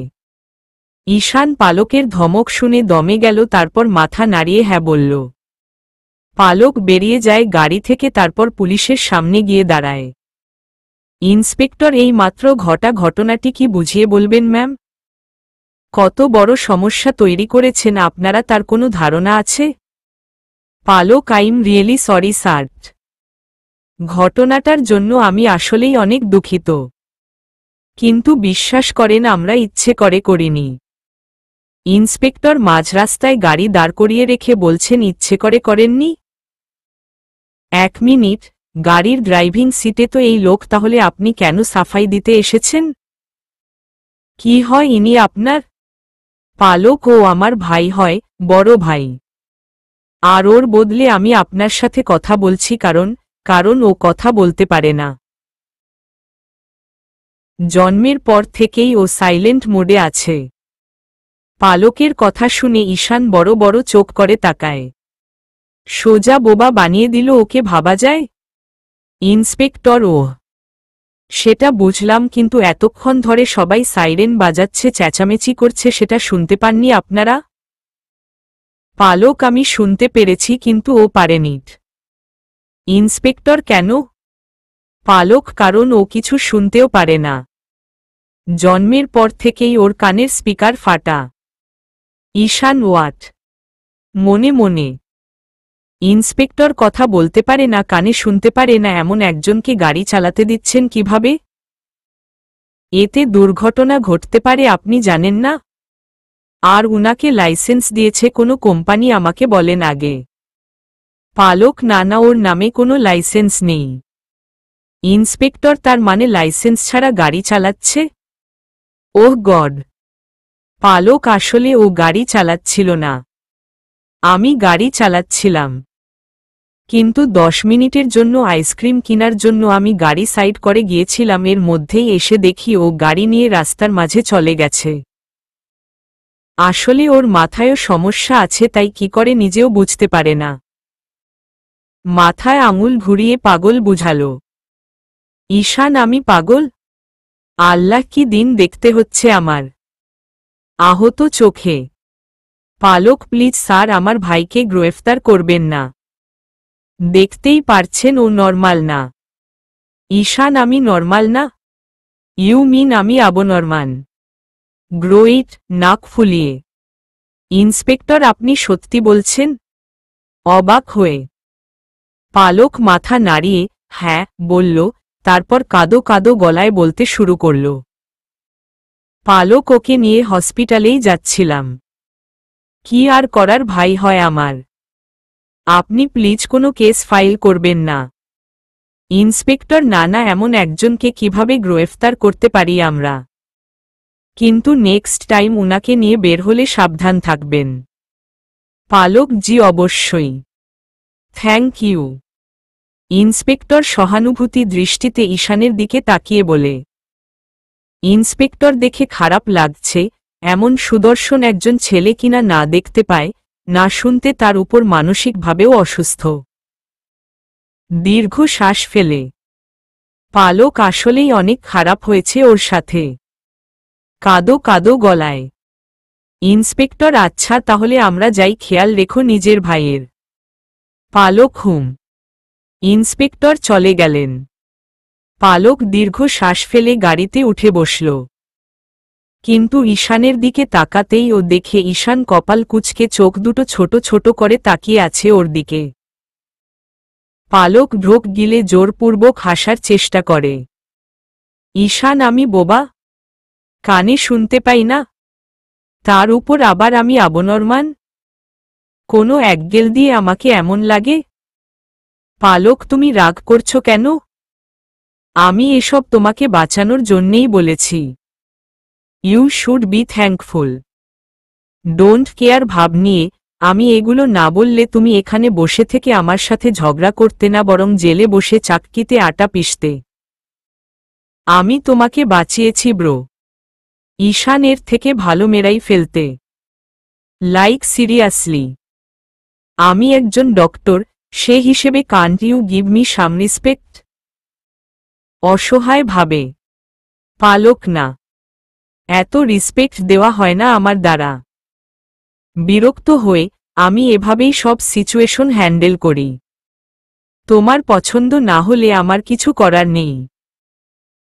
ঈশান পালকের ধমক শুনে দমে গেল, তারপর মাথা নাড়িয়ে হ্যাঁ বলল। পালক বেরিয়ে যায় গাড়ি থেকে, তারপর পুলিশের সামনে গিয়ে দাঁড়ায়। ইন্সপেক্টর, এই মাত্র ঘটা ঘটনাটি কি বুঝিয়ে বলবেন ম্যাম? কত বড় সমস্যা তৈরি করেছেন আপনারা, তার কোনো ধারণা আছে? পালক, আইম রিয়েলি সরি স্যার। ঘটনাটার জন্য আমি আসলেই অনেক দুঃখিত। কিন্তু বিশ্বাস করেন, আমরা ইচ্ছে করে করিনি। ইন্সপেক্টর মাঝ রাস্তায় গাড়ি দাঁড় করিয়ে রেখে বলছেন, ইচ্ছে করে করেননি? এক মিনিট, গাড়ির ড্রাইভিং সিটে তো এই লোক, তাহলে আপনি কেন সাফাই দিতে এসেছেন? কি হয় ইনি আপনার? পালক, ও আমার ভাই হয়, বড় ভাই। আর ওর বদলে আমি আপনার সাথে কথা বলছি, কারণ ও কথা বলতে পারে না। জন্মের পর থেকেই ও সাইলেন্ট মোডে আছে। পালকের কথা শুনে ঈশান বড় বড় চোখ করে তাকায়। সোজা বোবা বানিয়ে দিল ওকে, ভাবা যায়? ইন্সপেক্টর, সেটা বুঝলাম, কিন্তু এতক্ষণ ধরে সবাই সাইরেন বাজাচ্ছে, চেঁচামেচি করছে, সেটা শুনতে পাননি আপনারা? পালক, আমি শুনতে পেরেছি, কিন্তু ও পারেনি। ইন্সপেক্টর, কেন? পালক, কারণ ও কিছু শুনতেও পারে না। জন্মের পর থেকেই ওর কানের স্পিকার ফাটা। ঈশান ওয়াট মনে মনে। ইন্সপেক্টর কথা বলতে পারে না, কানে শুনতে পারে না, এমন একজনকে গাড়ি চালাতে দিচ্ছেন কিভাবে? এতে দুর্ঘটনা ঘটতে পারে, আপনি জানেন না? আর উনাকে লাইসেন্স দিয়েছে কোনো কোম্পানি আমাকে বলেন আগে। পালক, না, ওর নামে কোনো লাইসেন্স নেই। ইন্সপেক্টর, তার মানে লাইসেন্স ছাড়া গাড়ি চালাচ্ছে? ওহ গড! পালক, আসলে ও গাড়ি চালাচ্ছিল না, আমি গাড়ি চালাচ্ছিলাম। কিন্তু 10 মিনিটের জন্য আইসক্রিম কেনার জন্য আমি গাড়ি সাইড করে গিয়েছিলাম, এর মধ্যেই এসে দেখি ও গাড়ি নিয়ে রাস্তার মাঝে চলে গেছে। আসলে ওর মাথায়ও সমস্যা আছে, তাই কি করে নিজেও বুঝতে পারে না। মাথায় আঙুল ঘুরিয়ে পাগল বুঝালো। ঈশান, আমি পাগল? আল্লাহ, কি দিন দেখতে হচ্ছে আমার। আহত চোখে, পালক, প্লিজ স্যার, আমার ভাইকে গ্রেফতার করবেন না। দেখতেই পারছেন ও নরমাল না। ঈশান, আমি নরমাল না? ইউ মিন আমি আবনরমান? গ্রোইট, নাক ফুলিয়ে। ইন্সপেক্টর, আপনি সত্যি বলছেন? অবাক হয়ে পালক মাথা নাড়িয়ে হ্যাঁ বলল, তারপর কাঁদো কাঁদো গলায় বলতে শুরু করল। পালক, ওকে নিয়ে হসপিটালেই যাচ্ছিলাম। কি আর করার, ভাই হয় আমার। আপনি প্লিজ কোনো কেস ফাইল করবেন না। ইন্সপেক্টর, না, এমন একজনকে কিভাবে গ্রেফতার করতে পারি আমরা? কিন্তু নেক্সট টাইম উনাকে নিয়ে বের হলে সাবধান থাকবেন। পালক, জি অবশ্যই। Thank you. ইন্সপেক্টর সহানুভূতি দৃষ্টিতে ঈশানের দিকে তাকিয়ে বলে। ইন্সপেক্টর, দেখে খারাপ লাগছে, এমন সুদর্শন একজন ছেলে কিনা না দেখতে পায়, না শুনতে, তার উপর মানসিকভাবেও অসুস্থ। দীর্ঘ শ্বাস ফেলে পালক, আসলেই অনেক খারাপ হয়েছে ওর সাথে। কাঁদো কাঁদো গলায় ইন্সপেক্টর, আচ্ছা তাহলে আমরা যাই, খেয়াল রেখো নিজের ভাইয়ের। পালক, হুম। ইন্সপেক্টর চলে গেলেন। পালক দীর্ঘ শ্বাস ফেলে গাড়িতে উঠে বসল। কিন্তু ঈশানের দিকে তাকাতেই ও দেখে ঈশান কপাল কুঁচকে চোখ দুটো ছোট ছোট করে তাকিয়ে আছে ওর দিকে। পালক ঢোক গিলে জোরপূর্বক হাসার চেষ্টা করে। ঈশান, আমি বোবা? কানে শুনতে পাই না? তার উপর আবার আমি আবনরমান? কোনো একগেল দিয়ে আমাকে এমন লাগে? পালক, তুমি রাগ করছো কেন? আমি এসব তোমাকে বাঁচানোর জন্যেই বলেছি। You should be thankful. Don't care ভাব নিয়ে আমি এগুলো না বললে তুমি এখানে বসে থেকে আমার সাথে ঝগড়া করতে না, বরং জেলে বসে চাক্কিতে আটা পিষতে। আমি তোমাকে বাঁচিয়েছি ব্রো। ঈশান, এর থেকে ভালো মেরাই ফেলতে। Like seriously. আমি একজন ডক্টর, সে হিসেবে can't you give me some respect? অসহায় ভাবে পালক, না, এত রেসপেক্ট দেওয়া হয় না আমার দ্বারা। বিরক্ত হয়ে আমি এভাবেই সব সিচুয়েশন হ্যান্ডেল করি। তোমার পছন্দ না হলে আমার কিছু করার নেই।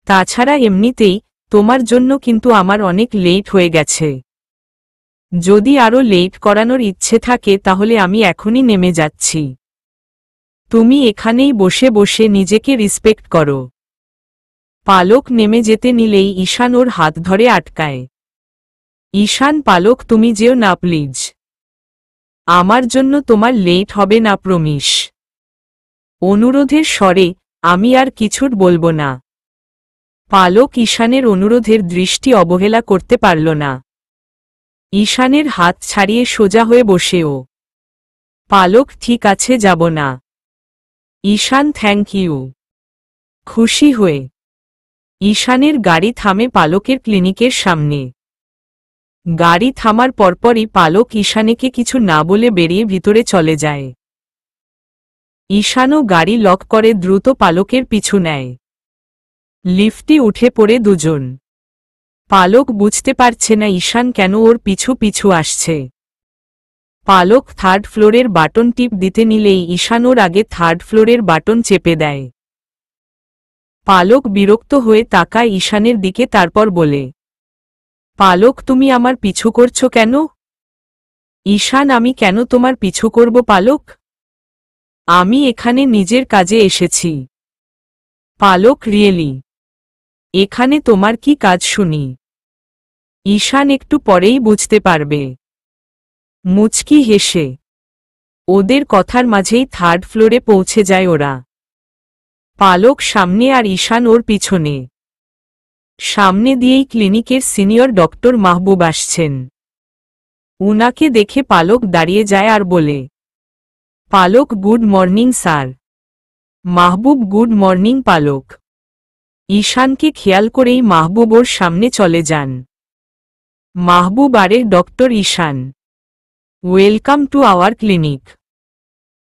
তাছাড়া এমনিতেই তোমার জন্য কিন্তু আমার অনেক লেট হয়ে গেছে। যদি আরও লেট করানোর ইচ্ছে থাকে তাহলে আমি এখনই নেমে যাচ্ছি। তুমি এখানেই বসে বসে নিজেকে রেসপেক্ট করো। পালক নেমে যেতে নিলেই ঈশান ওর হাত ধরে আটকায়। ঈশান, পালক, তুমি যেও না প্লিজ। আমার জন্য তোমার লেট হবে না, প্রমিস। অনুরোধের স্বরে আমি আর কিছুর বলবো না। পালক ঈশানের অনুরোধের দৃষ্টি অবহেলা করতে পারল না। ঈশানের হাত ছাড়িয়ে সোজা হয়ে বসেও। পালক, ঠিক আছে, যাব না। ঈশান, থ্যাংক ইউ। খুশি হয়ে ঈশানের গাড়ি থামে পালকের ক্লিনিকের সামনে। গাড়ি থামার পরপরই পালক ঈশানেকে কিছু না বলে বেরিয়ে ভিতরে চলে যায়। ঈশানও গাড়ি লক করে দ্রুত পালকের পিছু নেয়। লিফটে উঠে পড়ে দুজন। পালক বুঝতে পারছে না ঈশান কেন ওর পিছু পিছু আসছে। পালক থার্ড ফ্লোরের বাটন টিপ দিতে নিলেই ঈশান ওর আগে থার্ড ফ্লোরের বাটন চেপে দেয়। পালক বিরক্ত হয়ে তাকায় ঈশানের দিকে, তারপর বলে, পালক, তুমি আমার পিছু করছো কেন? ঈশান, আমি কেন তোমার পিছু করব পালক? আমি এখানে নিজের কাজে এসেছি। পালক রিয়েলি? এখানে তোমার কি কাজ শুনি? ঈশান একটু পরেই বুঝতে পারবে। মুচকি হেসে ওদের কথার মাঝেই থার্ড ফ্লোরে পৌঁছে যায় ওরা। পালক সামনে আর ঈশান ওর পিছনে। সামনে দিয়েই ক্লিনিকের সিনিয়র ডক্টর মাহবুব আসছেন। উনাকে দেখে পালক দাঁড়িয়ে যায় আর বলে, পালক গুড মর্নিং স্যার। মাহবুব গুড মর্নিং পালক। ঈশানকে খেয়াল করেই মাহবুব ওর সামনে চলে যান। মাহবুব আরে doctor Ishan, welcome to our clinic.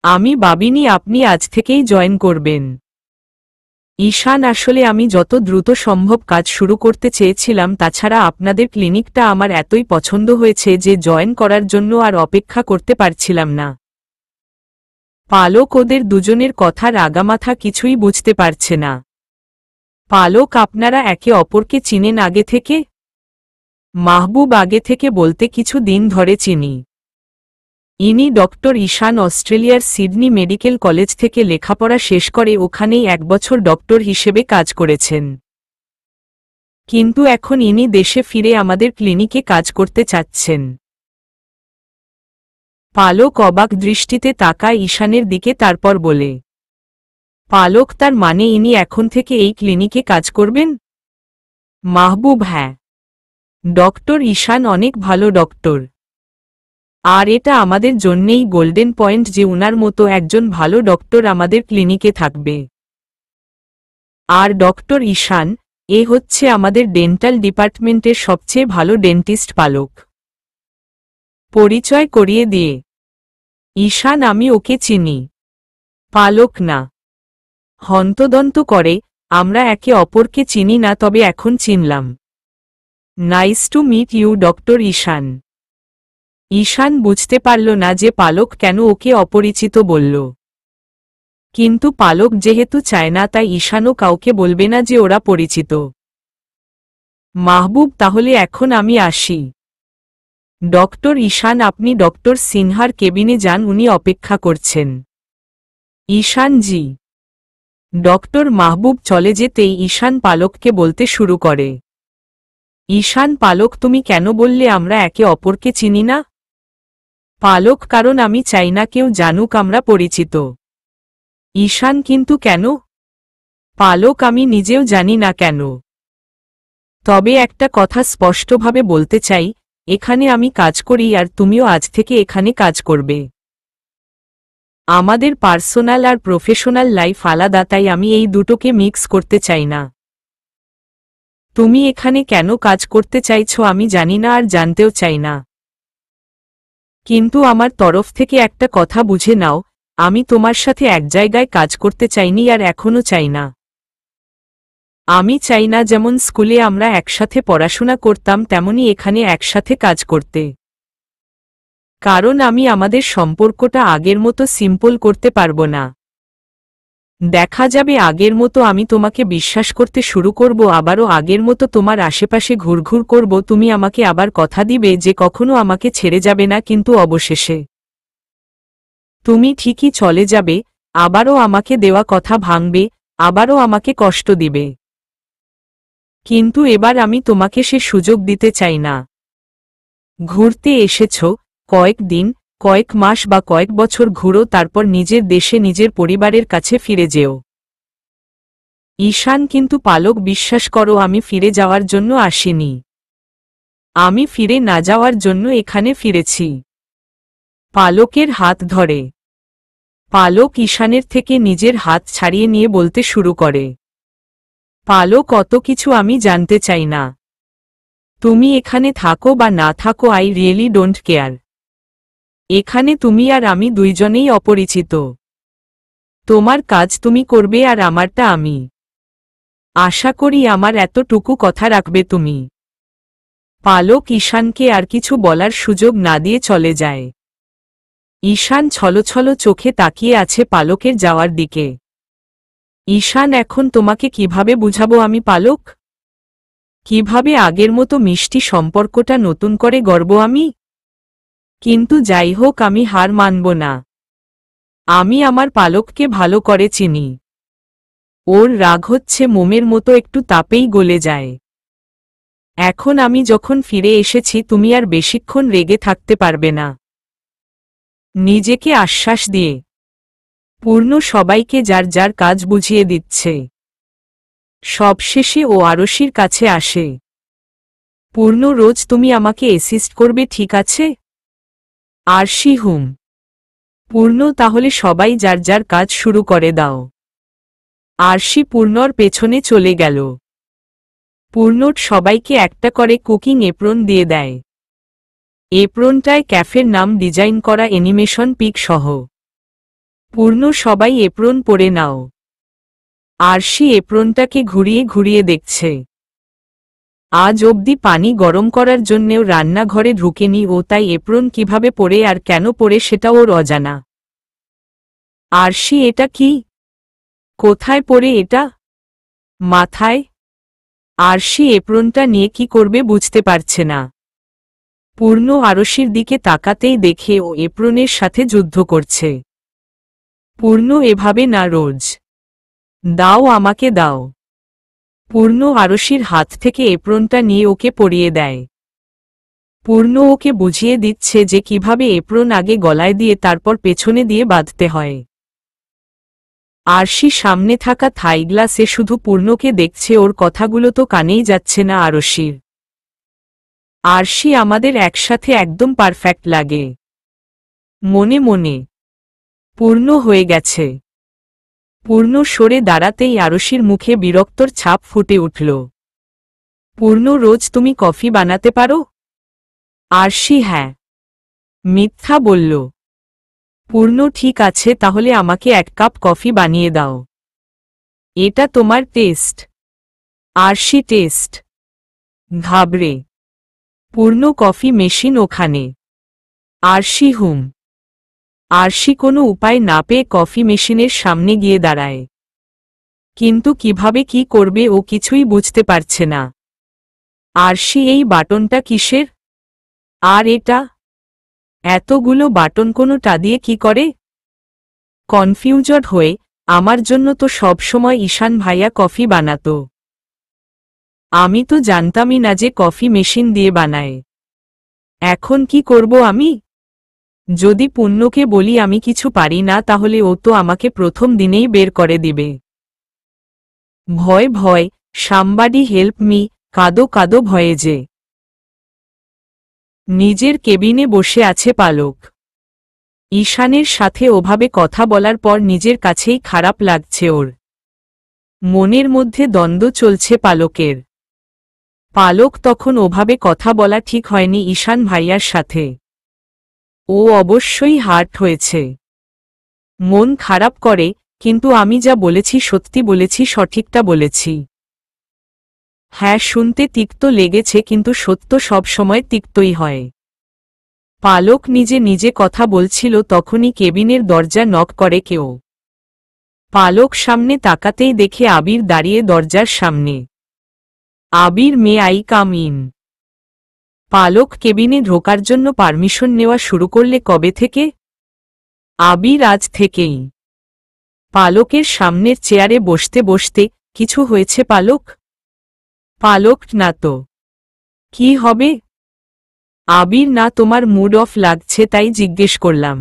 আমি ভাবিনি আপনি আজ থেকেই জয়েন করবেন। ঈশান আসলে আমি যত দ্রুত সম্ভব কাজ শুরু করতে চেয়েছিলাম, তাছাড়া আপনাদের ক্লিনিকটা আমার এতই পছন্দ হয়েছে যে জয়েন করার জন্য আর অপেক্ষা করতে পারছিলাম না। পালক ওদের দুজনের কথার আগামাথা কিছুই বুঝতে পারছে না। পালক আপনারা একে অপরকে চিনেন আগে থেকে? মাহবুব আগে থেকে বলতে কিছু দিন ধরে চিনি। ইনি ডক্টর ঈশান অস্ট্রেলিয়ার সিডনি মেডিকেল কলেজ থেকে লেখাপড়া শেষ করে ওখানেই 1 বছর ডক্টর হিসেবে কাজ করেছেন। কিন্তু এখন ইনি দেশে ফিরে আমাদের ক্লিনিকে কাজ করতে চাচ্ছেন। পালক অবাক দৃষ্টিতে তাকায় ঈশানের দিকে, তারপর বলে, পালক তার মানে ইনি এখন থেকে এই ক্লিনিকে কাজ করবেন? মাহবুব হ্যাঁ। ডক্টর ঈশান অনেক ভালো ডক্টর। আর এটা আমাদের জন্যেই গোল্ডেন পয়েন্ট যে উনার মতো একজন ভালো ডক্টর আমাদের ক্লিনিকে থাকবে। আর ডক্টর ঈশান, এ হচ্ছে আমাদের ডেন্টাল ডিপার্টমেন্টের সবচেয়ে ভালো ডেন্টিস্ট পালক। পরিচয় করিয়ে দিয়ে, ঈশান আমি ওকে চিনি। পালক না। হন্তদন্ত করে, আমরা একে অপরকে চিনি না, তবে এখন চিনলাম। Nice to meet you doctor Ishan. Ishan বুঝতে পারল না যে পালক কেন ওকে অপরিচিত বলল। কিন্তু পালক যেহেতু চায় না, তাই ঈশানও কাউকে বলবে না যে ওরা পরিচিত। মাহবুব তাহলে এখন আমি আসি। ডক্টর ঈশান আপনি ডক্টর সিনহার কেবিনে যান, উনি অপেক্ষা করছেন। ঈশান জি। ডক্টর মাহবুব চলে যেতেই ঈশান পালককে বলতে শুরু করে, ঈশান পালক তুমি কেন বললে আমরা একে অপরকে চিনি না? পালক কারণ আমি চাই না কেউ জানুক আমরা পরিচিত। ঈশান কিন্তু কেন? পালক আমি নিজেও জানি না কেন। তবে একটা কথা স্পষ্টভাবে বলতে চাই, এখানে আমি কাজ করি আর তুমিও আজ থেকে এখানে কাজ করবে। আমাদের পার্সোনাল আর প্রফেশনাল লাইফ আলাদা, তাই আমি এই দুটোকে মিক্স করতে চাই না। তুমি এখানে কেন কাজ করতে চাইছো আমি জানি না আর জানতেও চাই না। কিন্তু আমার তরফ থেকে একটা কথা বুঝে নাও, আমি তোমার সাথে এক জায়গায় কাজ করতে চাইনি আর এখনো চাই না। আমি চাই না যেমন স্কুলে আমরা একসাথে পড়াশোনা করতাম তেমনি এখানে একসাথে কাজ করতে। কারণ আমি আমাদের সম্পর্কটা আগের মতো সিম্পল করতে পারবো না। দেখা যাবে আগের মতো আমি তোমাকে বিশ্বাস করতে শুরু করব, আবারও আগের মতো তোমার আশেপাশে ঘুরঘুর করব। তুমি আমাকে আবার কথা দিবে যে কখনো আমাকে ছেড়ে যাবে না, কিন্তু অবশেষে তুমি ঠিকই চলে যাবে, আবারও আমাকে দেওয়া কথা ভাঙবে, আবারও আমাকে কষ্ট দিবে। কিন্তু এবার আমি তোমাকে সে সুযোগ দিতে চাই না। ঘুরতে এসেছ, কয়েকদিন, কয়েক মাস বা কয়েক বছর ঘুরো, তারপর নিজের দেশে নিজের পরিবারের কাছে ফিরে যেও। ঈশান কিন্তু পালক বিশ্বাস করো আমি ফিরে যাওয়ার জন্য আসিনি। আমি ফিরে না যাওয়ার জন্য এখানে ফিরেছি। পালকের হাত ধরে। পালক ঈশানের থেকে নিজের হাত ছাড়িয়ে নিয়ে বলতে শুরু করে, পালক অত কিছু আমি জানতে চাই না। তুমি এখানে থাকো বা না থাকো আই রিয়েলি ডোন্ট কেয়ার। এখানে তুমি আর আমি দুইজনেই অপরিচিত। তোমার কাজ তুমি করবে আর আমারটা আমি। আশা করি আমার এতটুকু কথা রাখবে তুমি। পালক ঈশানকে আর কিছু বলার সুযোগ না দিয়ে চলে যায়। ঈশান ছলছল চোখে তাকিয়ে আছে পালকের যাওয়ার দিকে। ঈশান এখন তোমাকে কিভাবে বুঝাবো আমি পালক? কিভাবে আগের মতো মিষ্টি সম্পর্কটা নতুন করে গড়ব আমি? কিন্তু যাই হোক আমি হার মানব না। আমি আমার পালককে ভালো করে চিনি। ওর রাগ হচ্ছে মোমের মতো, একটু তাপেই গলে যায়। এখন আমি যখন ফিরে এসেছি তুমি আর বেশিক্ষণ রেগে থাকতে পারবে না। নিজেকে আশ্বাস দিয়ে পূর্ণ সবাইকে যার যার কাজ বুঝিয়ে দিচ্ছে। সবশেষে ও আরশির কাছে আসে। পূর্ণ, রোজ তুমি আমাকে অ্যাসিস্ট করবে, ঠিক আছে? আরশি হুম। পূর্ণ, তাহলে সবাই যার যার কাজ শুরু করে দাও। আরশি পূর্ণর পেছনে চলে গেল। পূর্ণট সবাইকে একটা করে কুকিং এপ্রন দিয়ে দেয়। এপ্রনটায় ক্যাফের নাম ডিজাইন করা অ্যানিমেশন পিক সহ। পূর্ণ, সবাই এপ্রন পরে নাও। আরশি এপ্রনটাকে ঘুরিয়ে ঘুরিয়ে দেখছে। আজ অবধি পানি গরম করার জন্যেও রান্নাঘরে ঢুকেনি ও, তাই এপ্রন কিভাবে পরে আর কেন পরে সেটা ওর অজানা। আরশি, এটা কি? কোথায় পরে এটা? মাথায়? আরশি এপ্রনটা নিয়ে কি করবে বুঝতে পারছে না। পূর্ণ আরশির দিকে তাকাতেই দেখে ও এপ্রনের সাথে যুদ্ধ করছে। পূর্ণ, এভাবে না, রোজ দাও, আমাকে দাও। পূর্ণ আরশির হাত থেকে এপ্রনটা নিয়ে ওকে পরিয়ে দেয়। পূর্ণ ওকে বুঝিয়ে দিচ্ছে যে কিভাবে এপ্রন আগে গলায় দিয়ে তারপর পেছনে দিয়ে বাঁধতে হয়। আরশি সামনে থাকা থাই গ্লাসে শুধু পূর্ণকে দেখছে, ওর কথাগুলো তো কানেই যাচ্ছে না আরশির। আরশি, আমাদের একসাথে একদম পারফেক্ট লাগে। মনে মনে পূর্ণ হয়ে গেছে। পূর্ণ সরে দাঁড়াতেই আরশির মুখে বিরক্তর ছাপ ফুটে উঠল। পূর্ণ, রোজ তুমি কফি বানাতে পারো? আরশি হ্যাঁ মিথ্যা বলল। পূর্ণ, ঠিক আছে, তাহলে আমাকে 1 কাপ কফি বানিয়ে দাও। এটা তোমার টেস্ট? আরশি, টেস্ট? ঘাবড়ে পূর্ণ, কফি মেশিন ওখানে। আরশি হুম। আরশি কোনো উপায় না পেয়ে কফি মেশিনের সামনে গিয়ে দাঁড়ায়। কিন্তু কিভাবে কি করবে ও কিছুই বুঝতে পারছে না। আরশি, এই বাটনটা কিসের? আর এটা? এতগুলো বাটন কোনোটা দিয়ে কি করে? কনফিউজড হয়ে, আমার জন্য তো সব সময় ঈশান ভাইয়া কফি বানাতো। আমি তো জানতামই না যে কফি মেশিন দিয়ে বানায়। এখন কি করব আমি? যদি পূর্ণকে বলি আমি কিছু পারি না তাহলে ও তো আমাকে প্রথম দিনেই বের করে দিবে। ভয় ভয়, সামবাডি হেল্প মি, কাঁদো কাঁদো ভয়ে যে। নিজের কেবিনে বসে আছে পালক। ঈশানের সাথে ওভাবে কথা বলার পর নিজের কাছেই খারাপ লাগছে ওর। মনের মধ্যে দ্বন্দ্ব চলছে পালকের। পালক তখন ওভাবে কথা বলা ঠিক হয়নি ঈশান ভাইয়ার সাথে। ও অবশ্যই হার্ট হয়েছে। মন খারাপ করে, কিন্তু আমি যা বলেছি সত্যি বলেছি, সঠিকটা বলেছি। হ্যাঁ, শুনতে তিক্ত লেগেছে, কিন্তু সত্য সব সময় তিক্তই হয়। পালক নিজে নিজে কথা বলছিল তখনই কেবিনের দরজা নক করে কেউ। পালক সামনে তাকাতেই দেখে আবির দাঁড়িয়ে দরজার সামনে। আবির, মে আই কাম ইন? পালক কেবিনে ঢোকার জন্য পারমিশন নেওয়া শুরু করলে কবে থেকে? আবির, আজ থেকেই। পালকের সামনের চেয়ারে বসতে বসতে, কিছু হয়েছে পালক? পালক, না তো। কি হবে? আবির, না, তোমার মুড অফ লাগছে তাই জিজ্ঞেস করলাম।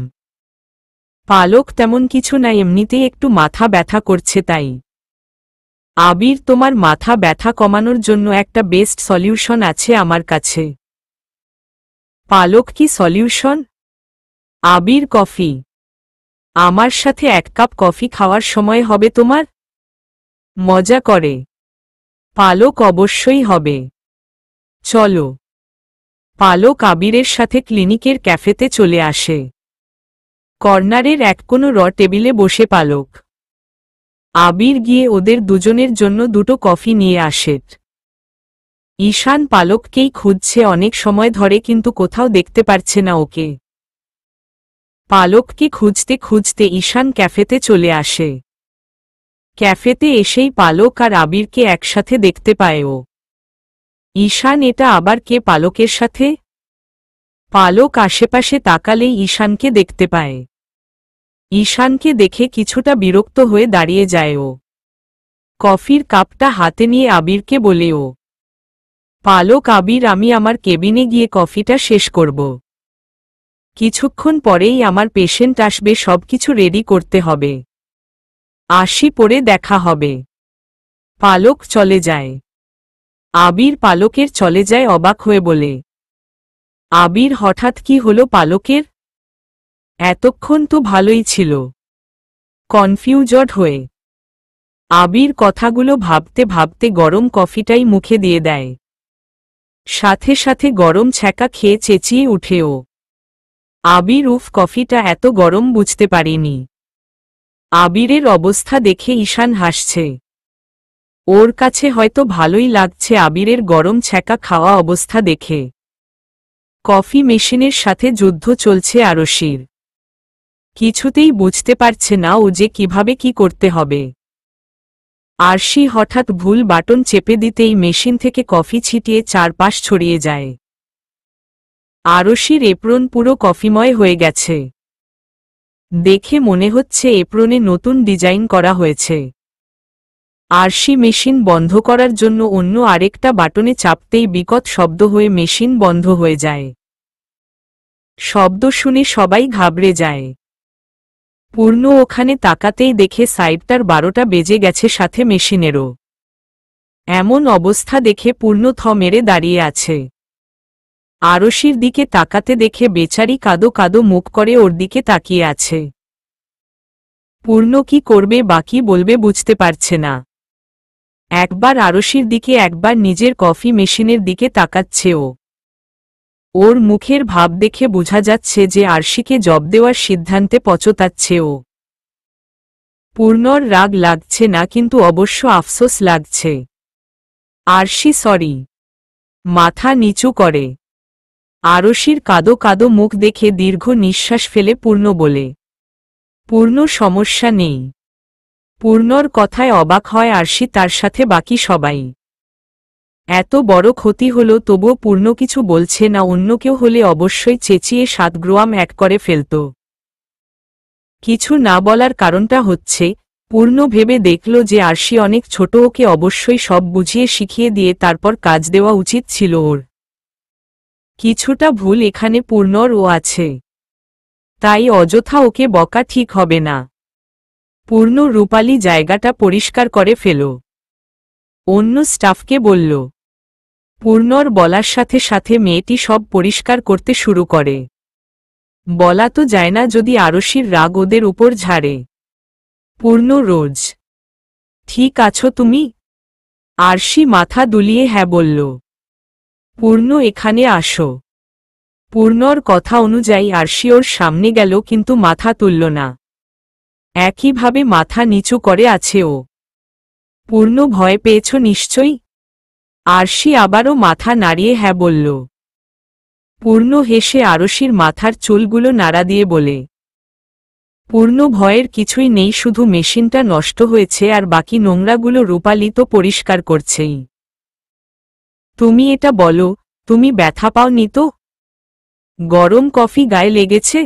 পালক, তেমন কিছু না, এমনিতেই একটু মাথা ব্যথা করছে তাই। আবির, তোমার মাথা ব্যথা কমানোর জন্য একটা বেস্ট সলিউশন আছে আমার কাছে। পালক, কি সলিউশন? আবির, কফি। আমার সাথে 1 কাপ কফি খাওয়ার সময় হবে তোমার? মজা করে। পালক, অবশ্যই হবে। চলো। পালক আবিরের সাথে ক্লিনিকের ক্যাফেতে চলে আসে। কর্নারের এক কোনো টেবিলে বসে পালক। আবির গিয়ে ওদের দুজনের জন্য 2টো কফি নিয়ে আসে। ঈশান পালককেই খুঁজছে অনেক সময় ধরে, কিন্তু কোথাও দেখতে পারছে না ওকে। পালককে খুঁজতে খুঁজতে ঈশান ক্যাফেতে চলে আসে। ক্যাফেতে এসেই পালক আর আবিরকে একসাথে দেখতে পায় ও। ঈশান, এটা আবার কে পালকের সাথে? পালক আশেপাশে তাকালেই ঈশানকে দেখতে পায়। ঈশানকে দেখে কিছুটা বিরক্ত হয়ে দাঁড়িয়ে যায় ও। কফির কাপটা হাতে নিয়ে আবিরকে বলে ও, পালক আবির, আমি আমার কেবিনে গিয়ে কফিটা শেষ করব। কিছুক্ষণ পরেই আমার পেশেন্ট আসবে, সবকিছু রেডি করতে হবে। আসি, পরে দেখা হবে। পালক চলে যায়। আবির পালকের চলে যায় অবাক হয়ে বলে, আবির, হঠাৎ কি হলো পালকের? এতক্ষণ তো ভালোই ছিল। কনফিউজড হয়ে আবির কথাগুলো ভাবতে ভাবতে গরম কফিটাই মুখে দিয়ে দেয়। সাথে সাথে গরম ছ্যাঁকা খেয়ে চেঁচিয়ে উঠে ও। আবির, উফ, কফিটা এত গরম, বুঝতে পারিনি। আবিরের অবস্থা দেখে ঈশান হাসছে। ওর কাছে হয়তো ভালোই লাগছে আবিরের গরম ছ্যাঁকা খাওয়া অবস্থা দেখে। কফি মেশিনের সাথে যুদ্ধ চলছে আরশির। কিছুতেই বুঝতে পারছে না ও যে কিভাবে কি করতে হবে। আরশি হঠাৎ ভুল বাটন চেপে দিতেই মেশিন থেকে কফি ছিটিয়ে চারপাশ ছড়িয়ে যায়। আরশির এপ্রন পুরো কফিময় হয়ে গেছে। দেখে মনে হচ্ছে এপ্রনে নতুন ডিজাইন করা হয়েছে। আরশি মেশিন বন্ধ করার জন্য অন্য আরেকটা বাটনে চাপতেই বিকট শব্দ হয়ে মেশিন বন্ধ হয়ে যায়। শব্দ শুনে সবাই ঘাবড়ে যায়। পূর্ণ ওখানে তাকাতেই দেখে সাইডটার 12টা বেজে গেছে, সাথে মেশিনেরও। এমন অবস্থা দেখে পূর্ণ থ মেরে দাঁড়িয়ে আছে। আরশির দিকে তাকাতে দেখে বেচারি কাদো কাদো মুখ করে ওর দিকে তাকিয়ে আছে। পূর্ণ কি করবে বা কি বলবে বুঝতে পারছে না। একবার আরশির দিকে, একবার নিজের কফি মেশিনের দিকে তাকাচ্ছে ও। ওর মুখের ভাব দেখে বোঝা যাচ্ছে যে আরশিকে জব দেওয়ার সিদ্ধান্তে পচতাচ্ছে ও। পূর্ণর রাগ লাগছে না, কিন্তু অবশ্য আফসোস লাগছে। আরশি, সরি। মাথা নিচু করে আরশির কাদো কাদো মুখ দেখে দীর্ঘ নিঃশ্বাস ফেলে পূর্ণ বলে, পূর্ণ, সমস্যা নেই। পূর্ণর কথায় অবাক হয় আরশি, তার সাথে বাকি সবাই। এত বড় ক্ষতি হলো তবুও পূর্ণ কিছু বলছে না। অন্য কেউ হলে অবশ্যই চেঁচিয়ে 7 গ্রাম এক করে ফেলত। কিছু না বলার কারণটা হচ্ছে, পূর্ণ ভেবে দেখল যে আরশি অনেক ছোট, ওকে অবশ্যই সব বুঝিয়ে শিখিয়ে দিয়ে তারপর কাজ দেওয়া উচিত ছিল ওর। কিছুটা ভুল এখানে পূর্ণর ও আছে, তাই অযথা ওকে বকা ঠিক হবে না। পূর্ণ রূপালী জায়গাটা পরিষ্কার করে ফেল। অন্য স্টাফকে বলল। পূর্ণর বলার সাথে সাথে মেয়েটি সব পরিষ্কার করতে শুরু করে। বলা তো যায় না যদি আরশির রাগ ওদের উপর ঝাড়ে। পূর্ণ রোজ, ঠিক আছো তুমি? আরশি মাথা দুলিয়ে হ্যাঁ বলল। পূর্ণ, এখানে আসো। পূর্ণর কথা অনুযায়ী আরশি ওর সামনে গেল, কিন্তু মাথা তুলল না। একইভাবে মাথা নিচু করে আছে ও। পূর্ণ, ভয় পেয়েছ নিশ্চয়ই? আরশি আবারও মাথা নাড়িয়ে হ্যাঁ বলল। পূর্ণ হেসে আরশির মাথার চুলগুলো নাড়া দিয়ে বলে, পূর্ণ, ভয়ের কিছুই নেই, শুধু মেশিনটা নষ্ট হয়েছে আর বাকি নোংরাগুলো রূপালী তো পরিষ্কার করছেই। তুমি এটা বলো, তুমি ব্যথা পাওনি তো? গরম কফি গায়ে লেগেছে?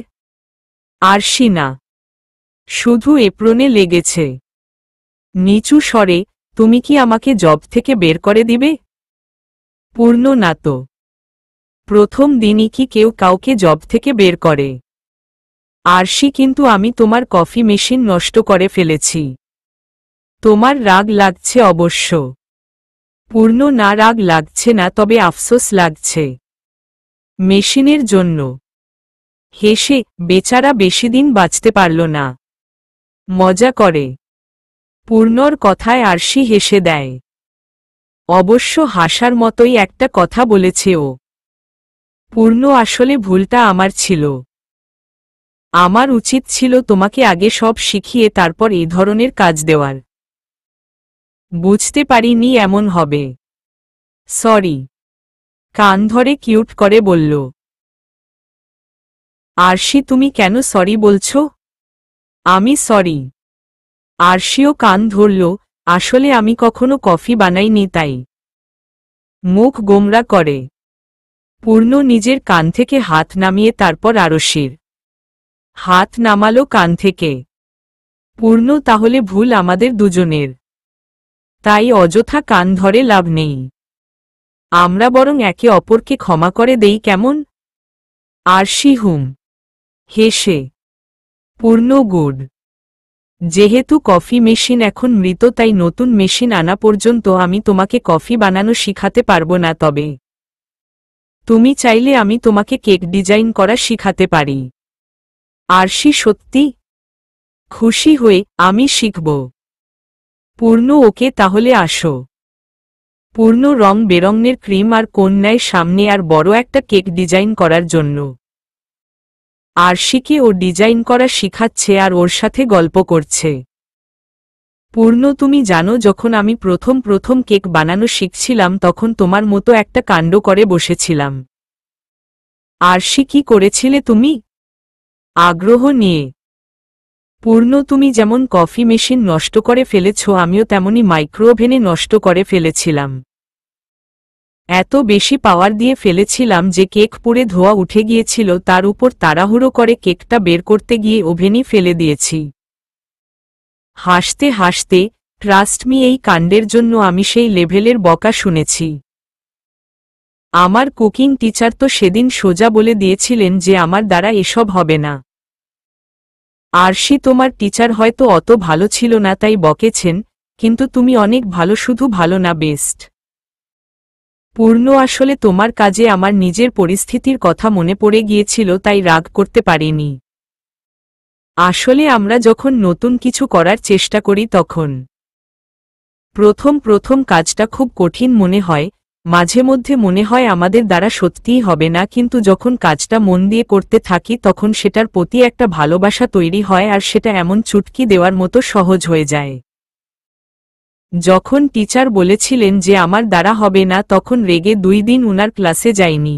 আরশি, না, শুধু এপ্রনে লেগেছে। নিচু স্বরে, তুমি কি আমাকে জব থেকে বের করে দিবে? পূর্ণ, না তো। প্রথম দিনই কি কেউ কাউকে জব থেকে বের করে? আরশি, কিন্তু আমি তোমার কফি মেশিন নষ্ট করে ফেলেছি। তোমার রাগ লাগছে অবশ্য। পূর্ণ, না, রাগ লাগছে না, তবে আফসোস লাগছে মেশিনের জন্য। হেসে, বেচারা বেশিদিন বাঁচতে পারল না। মজা করে পূর্ণর কথায় আরশি হেসে দেয়। অবশ্য হাসার মতোই একটা কথা বলেছে ও। পূর্ণ, আসলে ভুলটা আমার ছিল। আমার উচিত ছিল তোমাকে আগে সব শিখিয়ে তারপর এই ধরনের কাজ দেওয়ার। বুঝতে পারিনি এমন হবে। সরি। কান ধরে কিউট করে বলল। আরশি, তুমি কেন সরি বলছো? আমি সরি। আরশিও কান ধরল। আসলে আমি কখনো কফি বানাইনি তাই। মুখ গোমরা করে পূর্ণ নিজের কান থেকে হাত নামিয়ে তারপর আরশির হাত নামালো কান থেকে। পূর্ণ তাহলে ভুল আমাদের দুজনের, তাই অযথা কান ধরে লাভ নেই। আমরা বরং একে অপরকে ক্ষমা করে দেই কেমন? আরশি হেসে। পূর্ণ গুড। যেহেতু কফি মেশিন এখন মৃত তাই নতুন মেশিন আনা পর্যন্ত আমি তোমাকে কফি বানানো শিখাতে পারবো না, তবে তুমি চাইলে আমি তোমাকে কেক ডিজাইন করা শিখাতে পারি। আরশি সত্যি খুশি হয়ে আমি শিখব। পূর্ণ ওকে তাহলে আসো। পূর্ণ রং বেরঙের ক্রিম আর কোন নেয় সামনে আর বড় একটা কেক ডিজাইন করার জন্য। আরশিকে ও ডিজাইন করা শিখাচ্ছে আর ওর সাথে গল্প করছে। পূর্ণ তুমি জানো, যখন আমি প্রথম কেক বানানো শিখছিলাম তখন তোমার মতো একটা কাণ্ড করে বসেছিলাম। আরশি কি করেছিলে তুমি? আগ্রহ নিয়ে। পূর্ণ তুমি যেমন কফি মেশিন নষ্ট করে ফেলেছ আমিও তেমনি মাইক্রোওভেনে নষ্ট করে ফেলেছিলাম। এত বেশি পাওয়ার দিয়ে ফেলেছিলাম যে কেক পুড়ে ধোয়া উঠে গিয়েছিল, তার উপর তাড়াহুড়ো করে কেকটা বের করতে গিয়ে ওভেনই ফেলে দিয়েছি। হাসতে হাসতে, ট্রাস্ট মি, এই কাণ্ডের জন্য আমি সেই লেভেলের বকা শুনেছি। আমার কুকিং টিচার তো সেদিন সোজা বলে দিয়েছিলেন যে আমার দ্বারা এসব হবে না। আরশি তোমার টিচার হয়তো অত ভালো ছিল না তাই বকেছেন, কিন্তু তুমি অনেক ভালো, শুধু ভালো না, বেস্ট। পূর্ণ আসলে তোমার কাজে আমার নিজের পরিস্থিতির কথা মনে পড়ে গিয়েছিল তাই রাগ করতে পারিনি। আসলে আমরা যখন নতুন কিছু করার চেষ্টা করি তখন প্রথম কাজটা খুব কঠিন মনে হয়, মাঝে মধ্যে মনে হয় আমাদের দ্বারা সত্যিই হবে না, কিন্তু যখন কাজটা মন দিয়ে করতে থাকি তখন সেটার প্রতি একটা ভালোবাসা তৈরি হয় আর সেটা এমন চুটকি দেওয়ার মতো সহজ হয়ে যায়। যখন টিচার বলেছিলেন যে আমার দ্বারা হবে না তখন রেগে 2 দিন উনার ক্লাসে যাইনি।